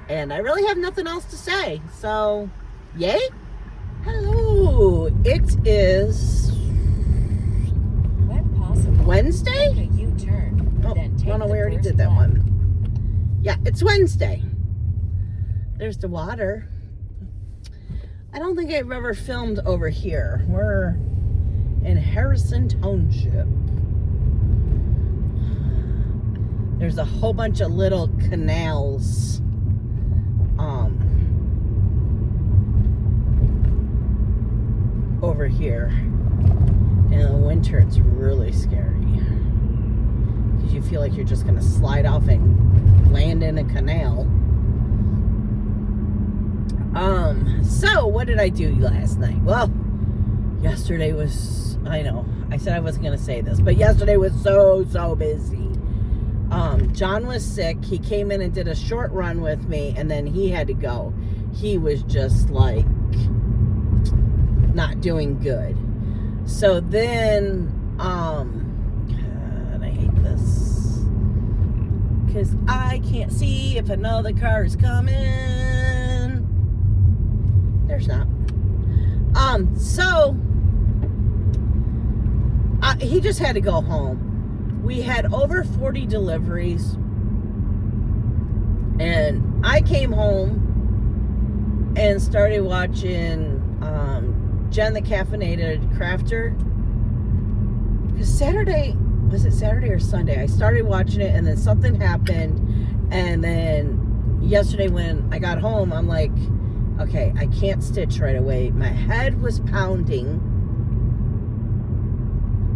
and I really have nothing else to say. So, yay? Hello. It is When possible, Wednesday? make a U-turn. Oh, Then take no, we the already first did that left. one. Yeah, it's Wednesday. There's the water. I don't think I've ever filmed over here. We're in Harrison Township. There's a whole bunch of little canals. Over here. In the winter, it's really scary. Because you feel like you're just going to slide off and land in a canal. So what did I do last night? Well, yesterday was, I know, I said I wasn't going to say this, but yesterday was so busy. John was sick. He came in and did a short run with me, and then he had to go. He was just like not doing good. So then, God, I hate this. Because I can't see if another car is coming. There's not. So he just had to go home. We had over 40 deliveries. And I came home and started watching Jen the Caffeinated Crafter. Because Saturday, was it Saturday or Sunday? I started watching it and then something happened. And then yesterday when I got home, I'm like, okay, I can't stitch right away. My head was pounding.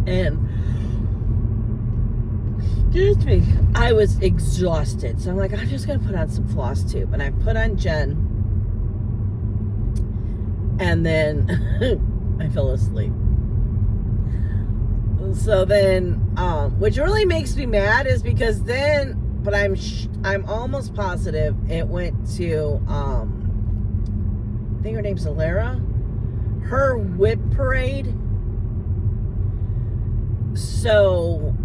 And, excuse me, I was exhausted. So I'm like, I'm just going to put on some Flosstube. And I put on Jen. And then I fell asleep. So then, which really makes me mad is because then, but I'm almost positive it went to, I think her name's Alara, her whip parade. So,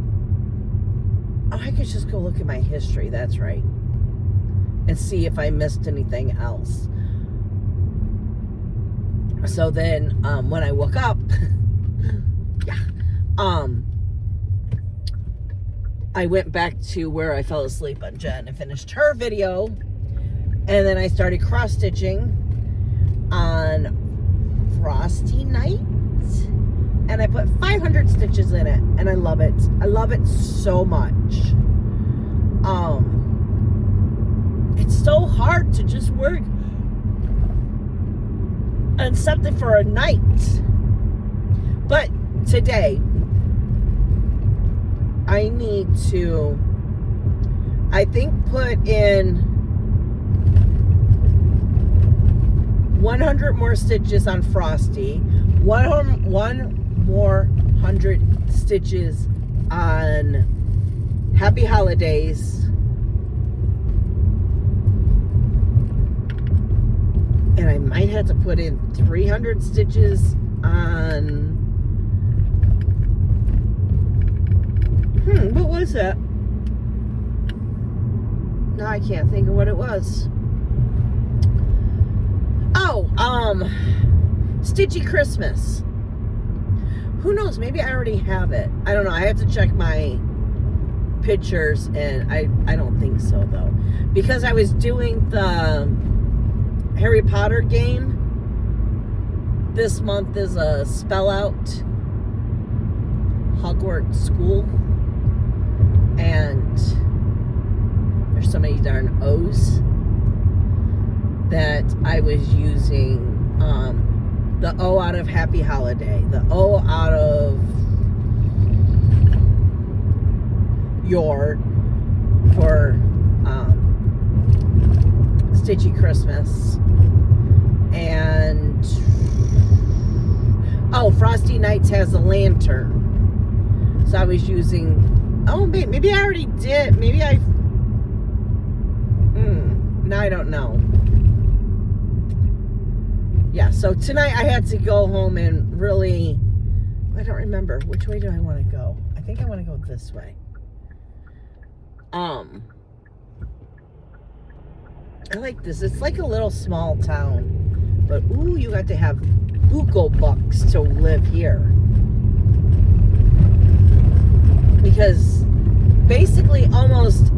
I could just go look at my history, that's right, and see if I missed anything else. So then, when I woke up, yeah, I went back to where I fell asleep on Jen and finished her video, and then I started cross stitching on Frosty Night, and I put 500 stitches in it, and I love it. I love it so much. It's so hard to just work on something for a night. But today, I need to, I think, put in 100 more stitches on Frosty, one more 100 stitches on Happy Holidays, and I might have to put in 300 stitches on, what was that? No, I can't think of what it was. Oh, Stitchy Christmas. Who knows? Maybe I already have it. I don't know. I have to check my pictures, and I don't think so, though. Because I was doing the Harry Potter game. This month is a spell out Hogwarts school. And there's so many darn O's that I was using the O out of Happy Holiday, the O out of your for Stitchy Christmas, And oh, Frosty Nights has a lantern. So I was using, oh, maybe I already did. Maybe I, now I don't know. Yeah, so tonight I had to go home and really, I don't remember. Which way do I want to go? I think I want to go this way. I like this. It's like a little small town. But, ooh, you got to have buco bucks to live here. Because basically almost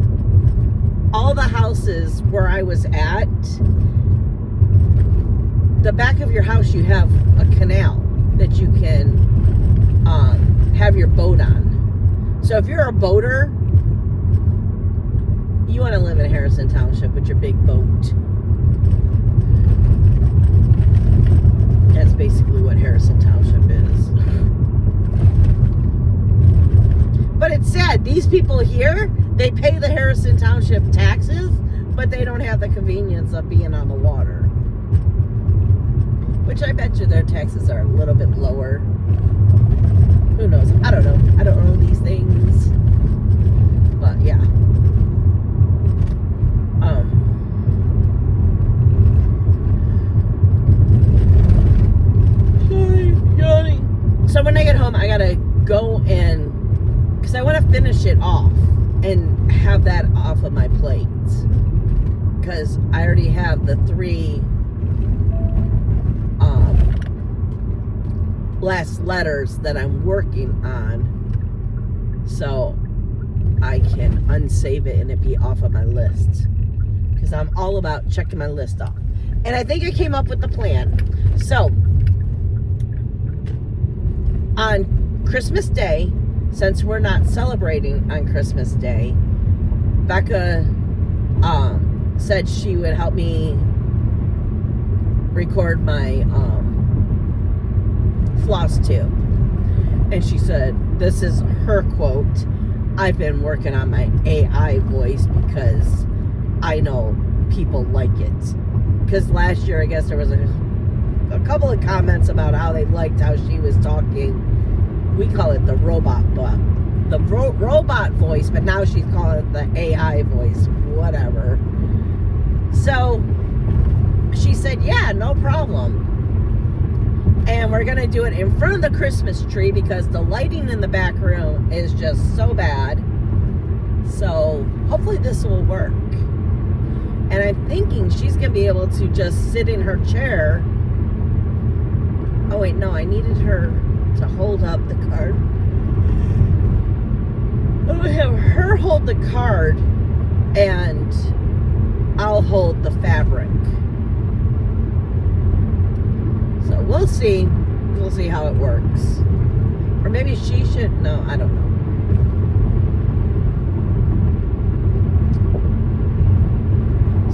all the houses where I was at, the back of your house, you have a canal that you can have your boat on. So if you're a boater, you want to live in Harrison Township with your big boat. That's basically what Harrison Township is. But it's sad. These people here, they pay the Harrison Township taxes, but they don't have the convenience of being on the water. Which I bet you their taxes are a little bit lower. Who knows? I don't know. I don't know these things. But yeah. Sorry, yawning. So when I get home, I gotta go and, because I want to finish it off and have that off of my plate. Because I already have the 3 last letters that I'm working on, so I can unsave it and it be off of my list, because I'm all about checking my list off. And I think I came up with the plan. So on Christmas Day, since we're not celebrating on Christmas Day, Becca said she would help me record my Flosstube. And she said, this is her quote, I've been working on my AI voice because I know people like it. Because last year, I guess there was a couple of comments about how they liked how she was talking. We call it the robot robot voice, but now she's calling it the AI voice, whatever. So she said, yeah, no problem. And we're going to do it in front of the Christmas tree because the lighting in the back room is just so bad. So hopefully this will work. And I'm thinking she's going to be able to just sit in her chair. Oh, wait, no, I needed her to hold up the card. I'm going to have her hold the card and I'll hold the fabric. So we'll see. We'll see how it works. Or maybe she should. No, I don't know.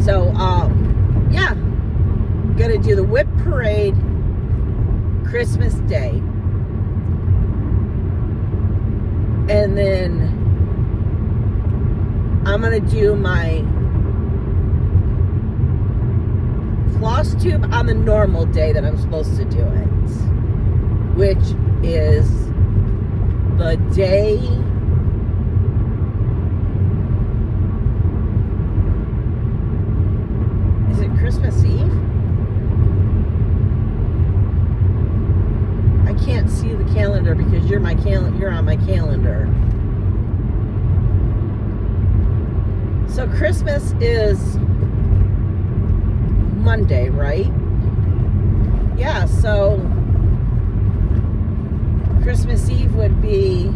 So, yeah. Gonna do the whip parade Christmas Day. And then I'm gonna do my Flosstube on the normal day that I'm supposed to do it, which is the day is it Christmas Eve? I can't see the calendar because you're on my calendar. So Christmas is Monday, right? Yeah, so Christmas Eve would be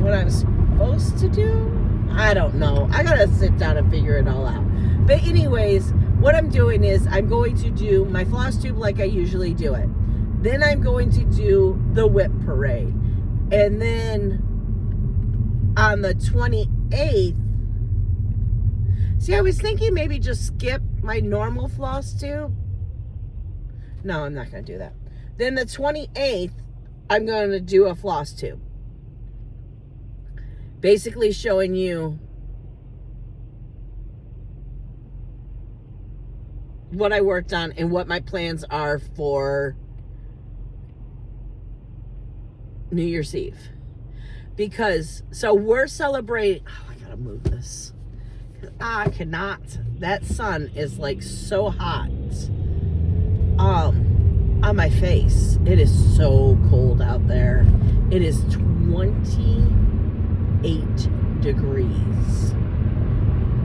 what I'm supposed to do? I don't know. I gotta sit down and figure it all out. But anyways, what I'm doing is I'm going to do my Flosstube like I usually do it. Then I'm going to do the whip parade. And then on the 28th, see, I was thinking maybe just skip my normal Flosstube. No, I'm not going to do that. Then the 28th, I'm going to do a Flosstube. Basically showing you what I worked on and what my plans are for New Year's Eve. Because, so we're celebrating, oh, I gotta move this. I cannot, that sun is like so hot on my face. It is so cold out there. It is 28 degrees.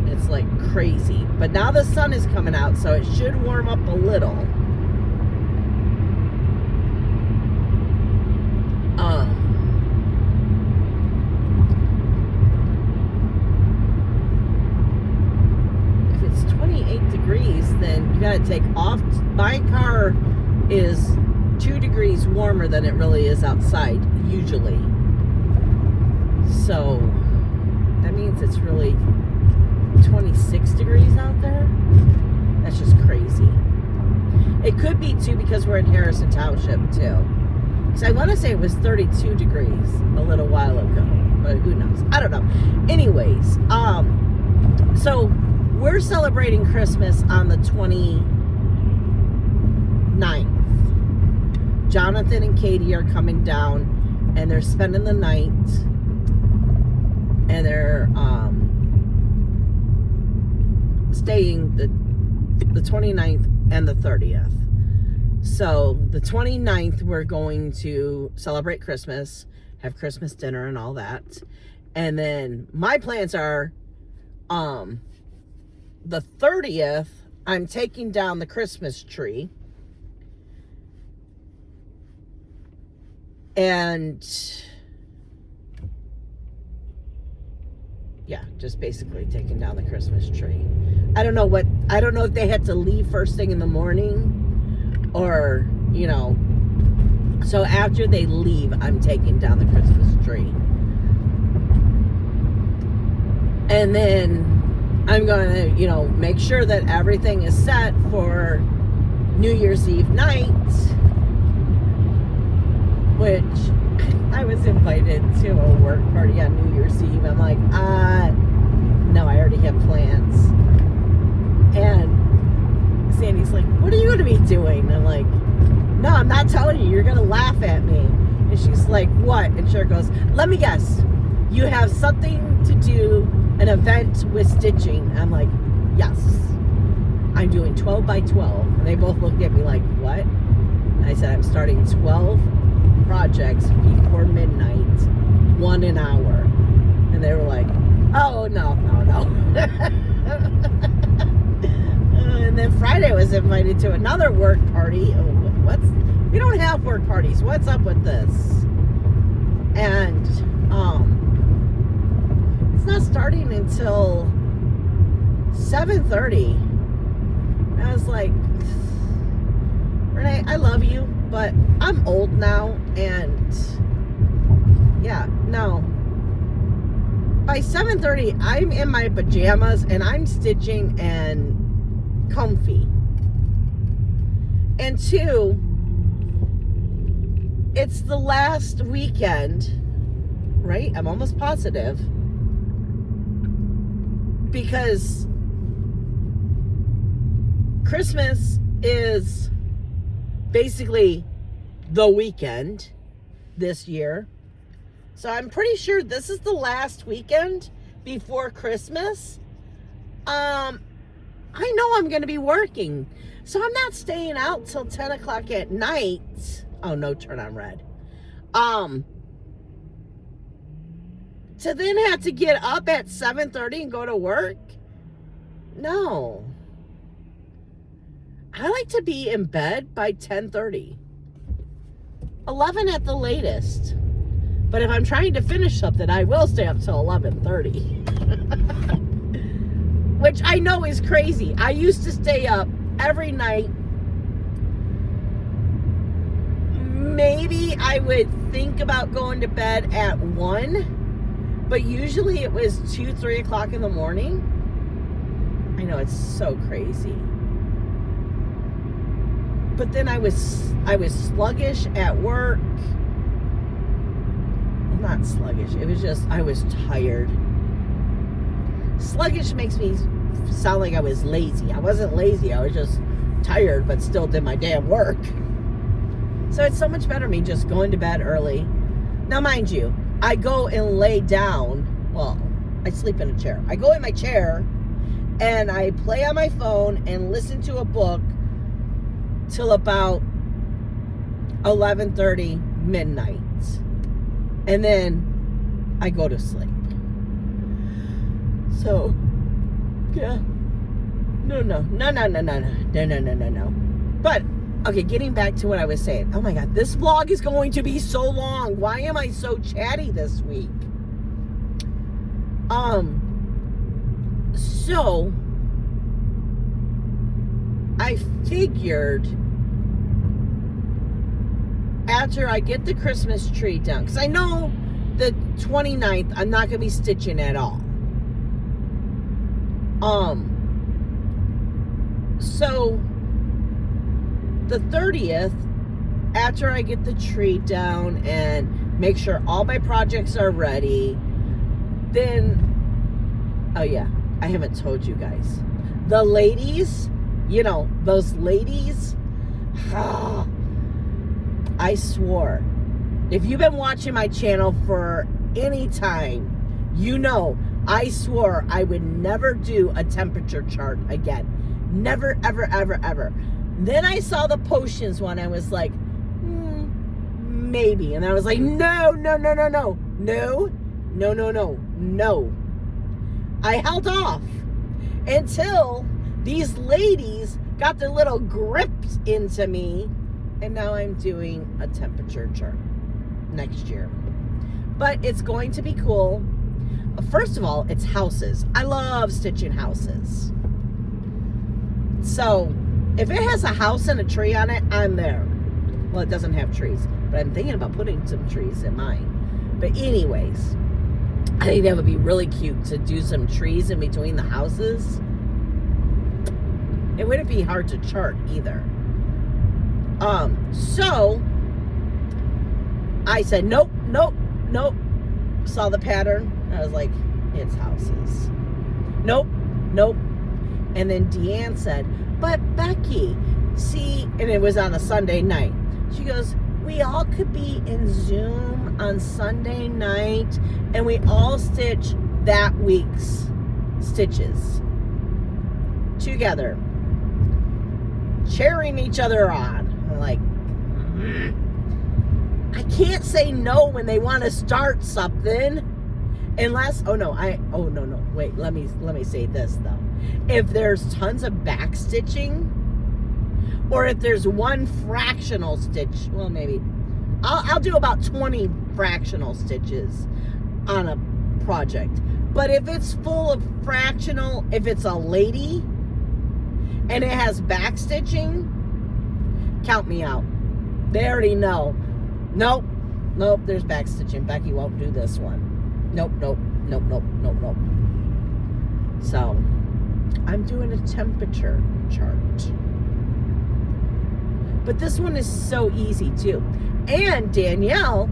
It's like crazy. But now the sun is coming out, so it should warm up a little. If it's 28 degrees, then you gotta take off. My car is 2 degrees warmer than it really is outside, usually. So that means it's really 26 degrees out there. That's just crazy. It could be too because we're in Harrison Township too. So I want to say it was 32 degrees a little while ago, but who knows? I don't know. Anyways, so we're celebrating Christmas on the 29th. Jonathan and Katie are coming down and they're spending the night, and they're staying the 29th and the 30th. So the 29th, we're going to celebrate Christmas, have Christmas dinner and all that. And then my plans are, the 30th, I'm taking down the Christmas tree. And yeah, just basically taking down the Christmas tree. I don't know if they had to leave first thing in the morning or, you know. So after they leave, I'm taking down the Christmas tree. And then I'm going to, you know, make sure that everything is set for New Year's Eve night, which I was invited to a work party on New Year's Eve. I'm like, no, I already have plans. And Sandy's like, what are you going to be doing? And I'm like, no, I'm not telling you. You're going to laugh at me. And she's like, what? And Cher goes, let me guess. You have something to do, an event with stitching. I'm like, yes. I'm doing 12 by 12. And they both look at me like, what? And I said, I'm starting 12 projects before midnight, 1 an hour. And they were like, oh, no. And then Friday I was invited to another work party. We don't have work parties. What's up with this? And it's not starting until 7:30. I was like, Renee, I love you, but I'm old now, and yeah, no. By 7:30, I'm in my pajamas and I'm stitching and comfy. And 2, it's the last weekend, right? I'm almost positive, because Christmas is basically the weekend this year. So I'm pretty sure this is the last weekend before Christmas. I know I'm going to be working. So I'm not staying out till 10 o'clock at night. Oh, no, turn on red. To then have to get up at 7:30 and go to work? No. I like to be in bed by 10:30. 11 at the latest. But if I'm trying to finish something, I will stay up till 11:30. Which I know is crazy. I used to stay up every night. Maybe I would think about going to bed at 1, but usually it was 2, 3 o'clock in the morning. I know, it's so crazy. But then I was sluggish at work. Not sluggish. It was just, I was tired. Sluggish makes me sound like I was lazy. I wasn't lazy. I was just tired, but still did my damn work. So it's so much better me just going to bed early. Now, mind you, I go and lay down. Well, I sleep in a chair. I go in my chair and I play on my phone and listen to a book till about 11:30 midnight. And then I go to sleep. So, yeah. No. But, okay, getting back to what I was saying. Oh my God, this vlog is going to be so long. Why am I so chatty this week? So, I figured after I get the Christmas tree done, because I know the 29th I'm not going to be stitching at all. So the 30th, after I get the tree down and make sure all my projects are ready, then, oh yeah, I haven't told you guys. The ladies, you know, those ladies, I swore. If you've been watching my channel for any time, you know I swore I would never do a temperature chart again. Never, ever, ever, ever. Then I saw the potions one. I was like, maybe. And I was like, no. I held off until these ladies got their little grips into me. And now I'm doing a temperature chart next year. But it's going to be cool. First of all, it's houses. I love stitching houses. So, if it has a house and a tree on it, I'm there. Well, it doesn't have trees, but I'm thinking about putting some trees in mine. But anyways, I think that would be really cute to do some trees in between the houses. It wouldn't be hard to chart either. So I said, nope. Saw the pattern. I was like, it's houses. Nope. And then Deanne said, but Becky, see, and it was on a Sunday night. She goes, we all could be in Zoom on Sunday night and we all stitch that week's stitches together, cheering each other on. I'm like, I can't say no when they want to start something. Unless, wait, let me say this though. If there's tons of back stitching, or if there's one fractional stitch, well, maybe I'll do about 20 fractional stitches on a project. But if it's full of fractional, if it's a lady and it has back stitching, count me out. They already know. Nope, there's back stitching. Becky won't do this one. Nope. So, I'm doing a temperature chart. But this one is so easy too. And Danielle,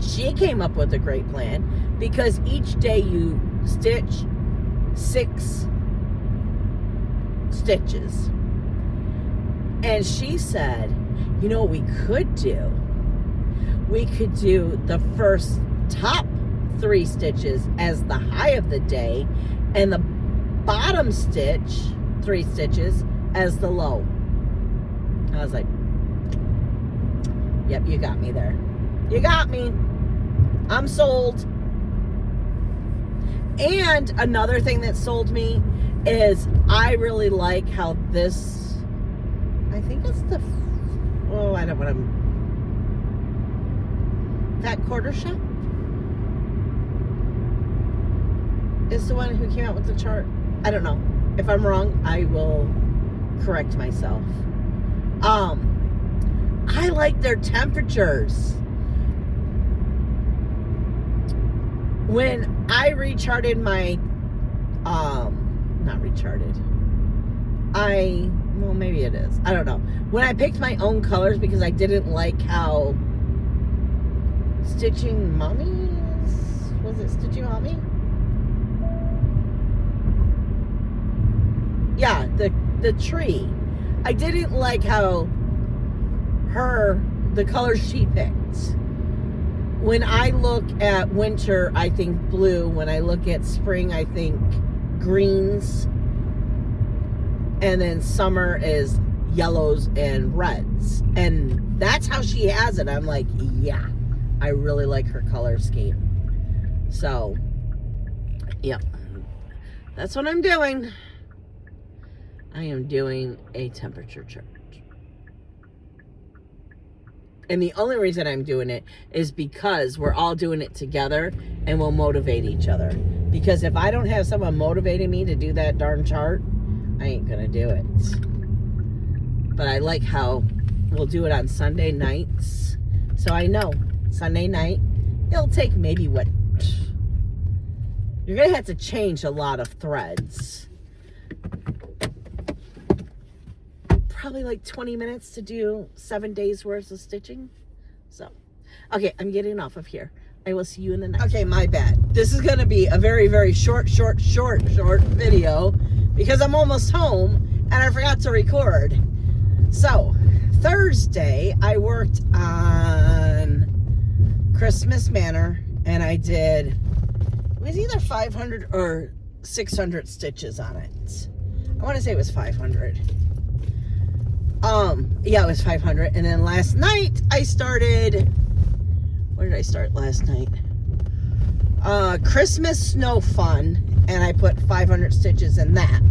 she came up with a great plan because each day you stitch 6 stitches. And she said, you know what we could do? We could do the first top 3 stitches as the high of the day and the bottom stitch 3 stitches as the low. I was like, yep, you got me there. You got me. I'm sold. And another thing that sold me is I really like how this, I think it's the, oh, I don't want to, that quarter shop is the one who came out with the chart. I don't know. If I'm wrong, I will correct myself. I like their temperatures. When I recharted my, not recharted, well, maybe it is. I don't know. When I picked my own colors because I didn't like how Stitching Mommy's, was it Stitching Mommy? Yeah, the tree. I didn't like how the color she picked. When I look at winter, I think blue. When I look at spring, I think greens. And then summer is yellows and reds. And that's how she has it. I'm like, yeah, I really like her color scheme. So, yep. That's what I'm doing. I am doing a temperature chart. And the only reason I'm doing it is because we're all doing it together and we'll motivate each other. Because if I don't have someone motivating me to do that darn chart, I ain't gonna do it. But I like how we'll do it on Sunday nights. So I know Sunday night, it'll take maybe what? You're gonna have to change a lot of threads. Probably like 20 minutes to do 7 days worth of stitching. So, okay, I'm getting off of here. I will see you in the next. Okay, my bad. This is gonna be a very, very short video because I'm almost home and I forgot to record. So, Thursday, I worked on Christmas Manor and I did, it was either 500 or 600 stitches on it. I want to say it was 500. Yeah, it was 500. And then last night I started, where did I start last night? Christmas Snow Fun, and I put 500 stitches in that.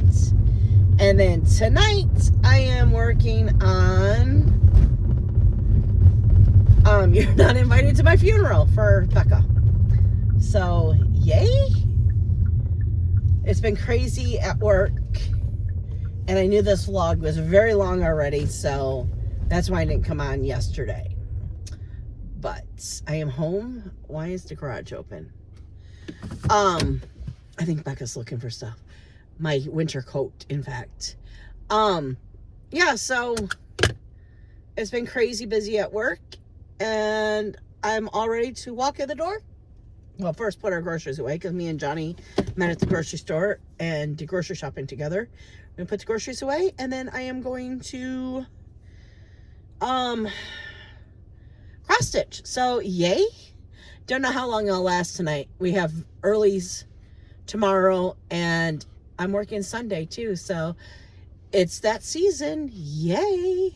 And then tonight I am working on You're Not Invited to My Funeral for Becca. So, yay. It's been crazy at work. And I knew this vlog was very long already, so that's why I didn't come on yesterday. But I am home. Why is the garage open? I think Becca's looking for stuff. My winter coat, in fact. Yeah, so it's been crazy busy at work, and I'm all ready to walk in the door. Well, first put our groceries away, because me and Johnny met at the grocery store and did grocery shopping together. I'm gonna put the groceries away, and then I am going to cross stitch. So yay. Don't know how long I'll last tonight. We have earlies tomorrow, and I'm working Sunday too, so it's that season. Yay.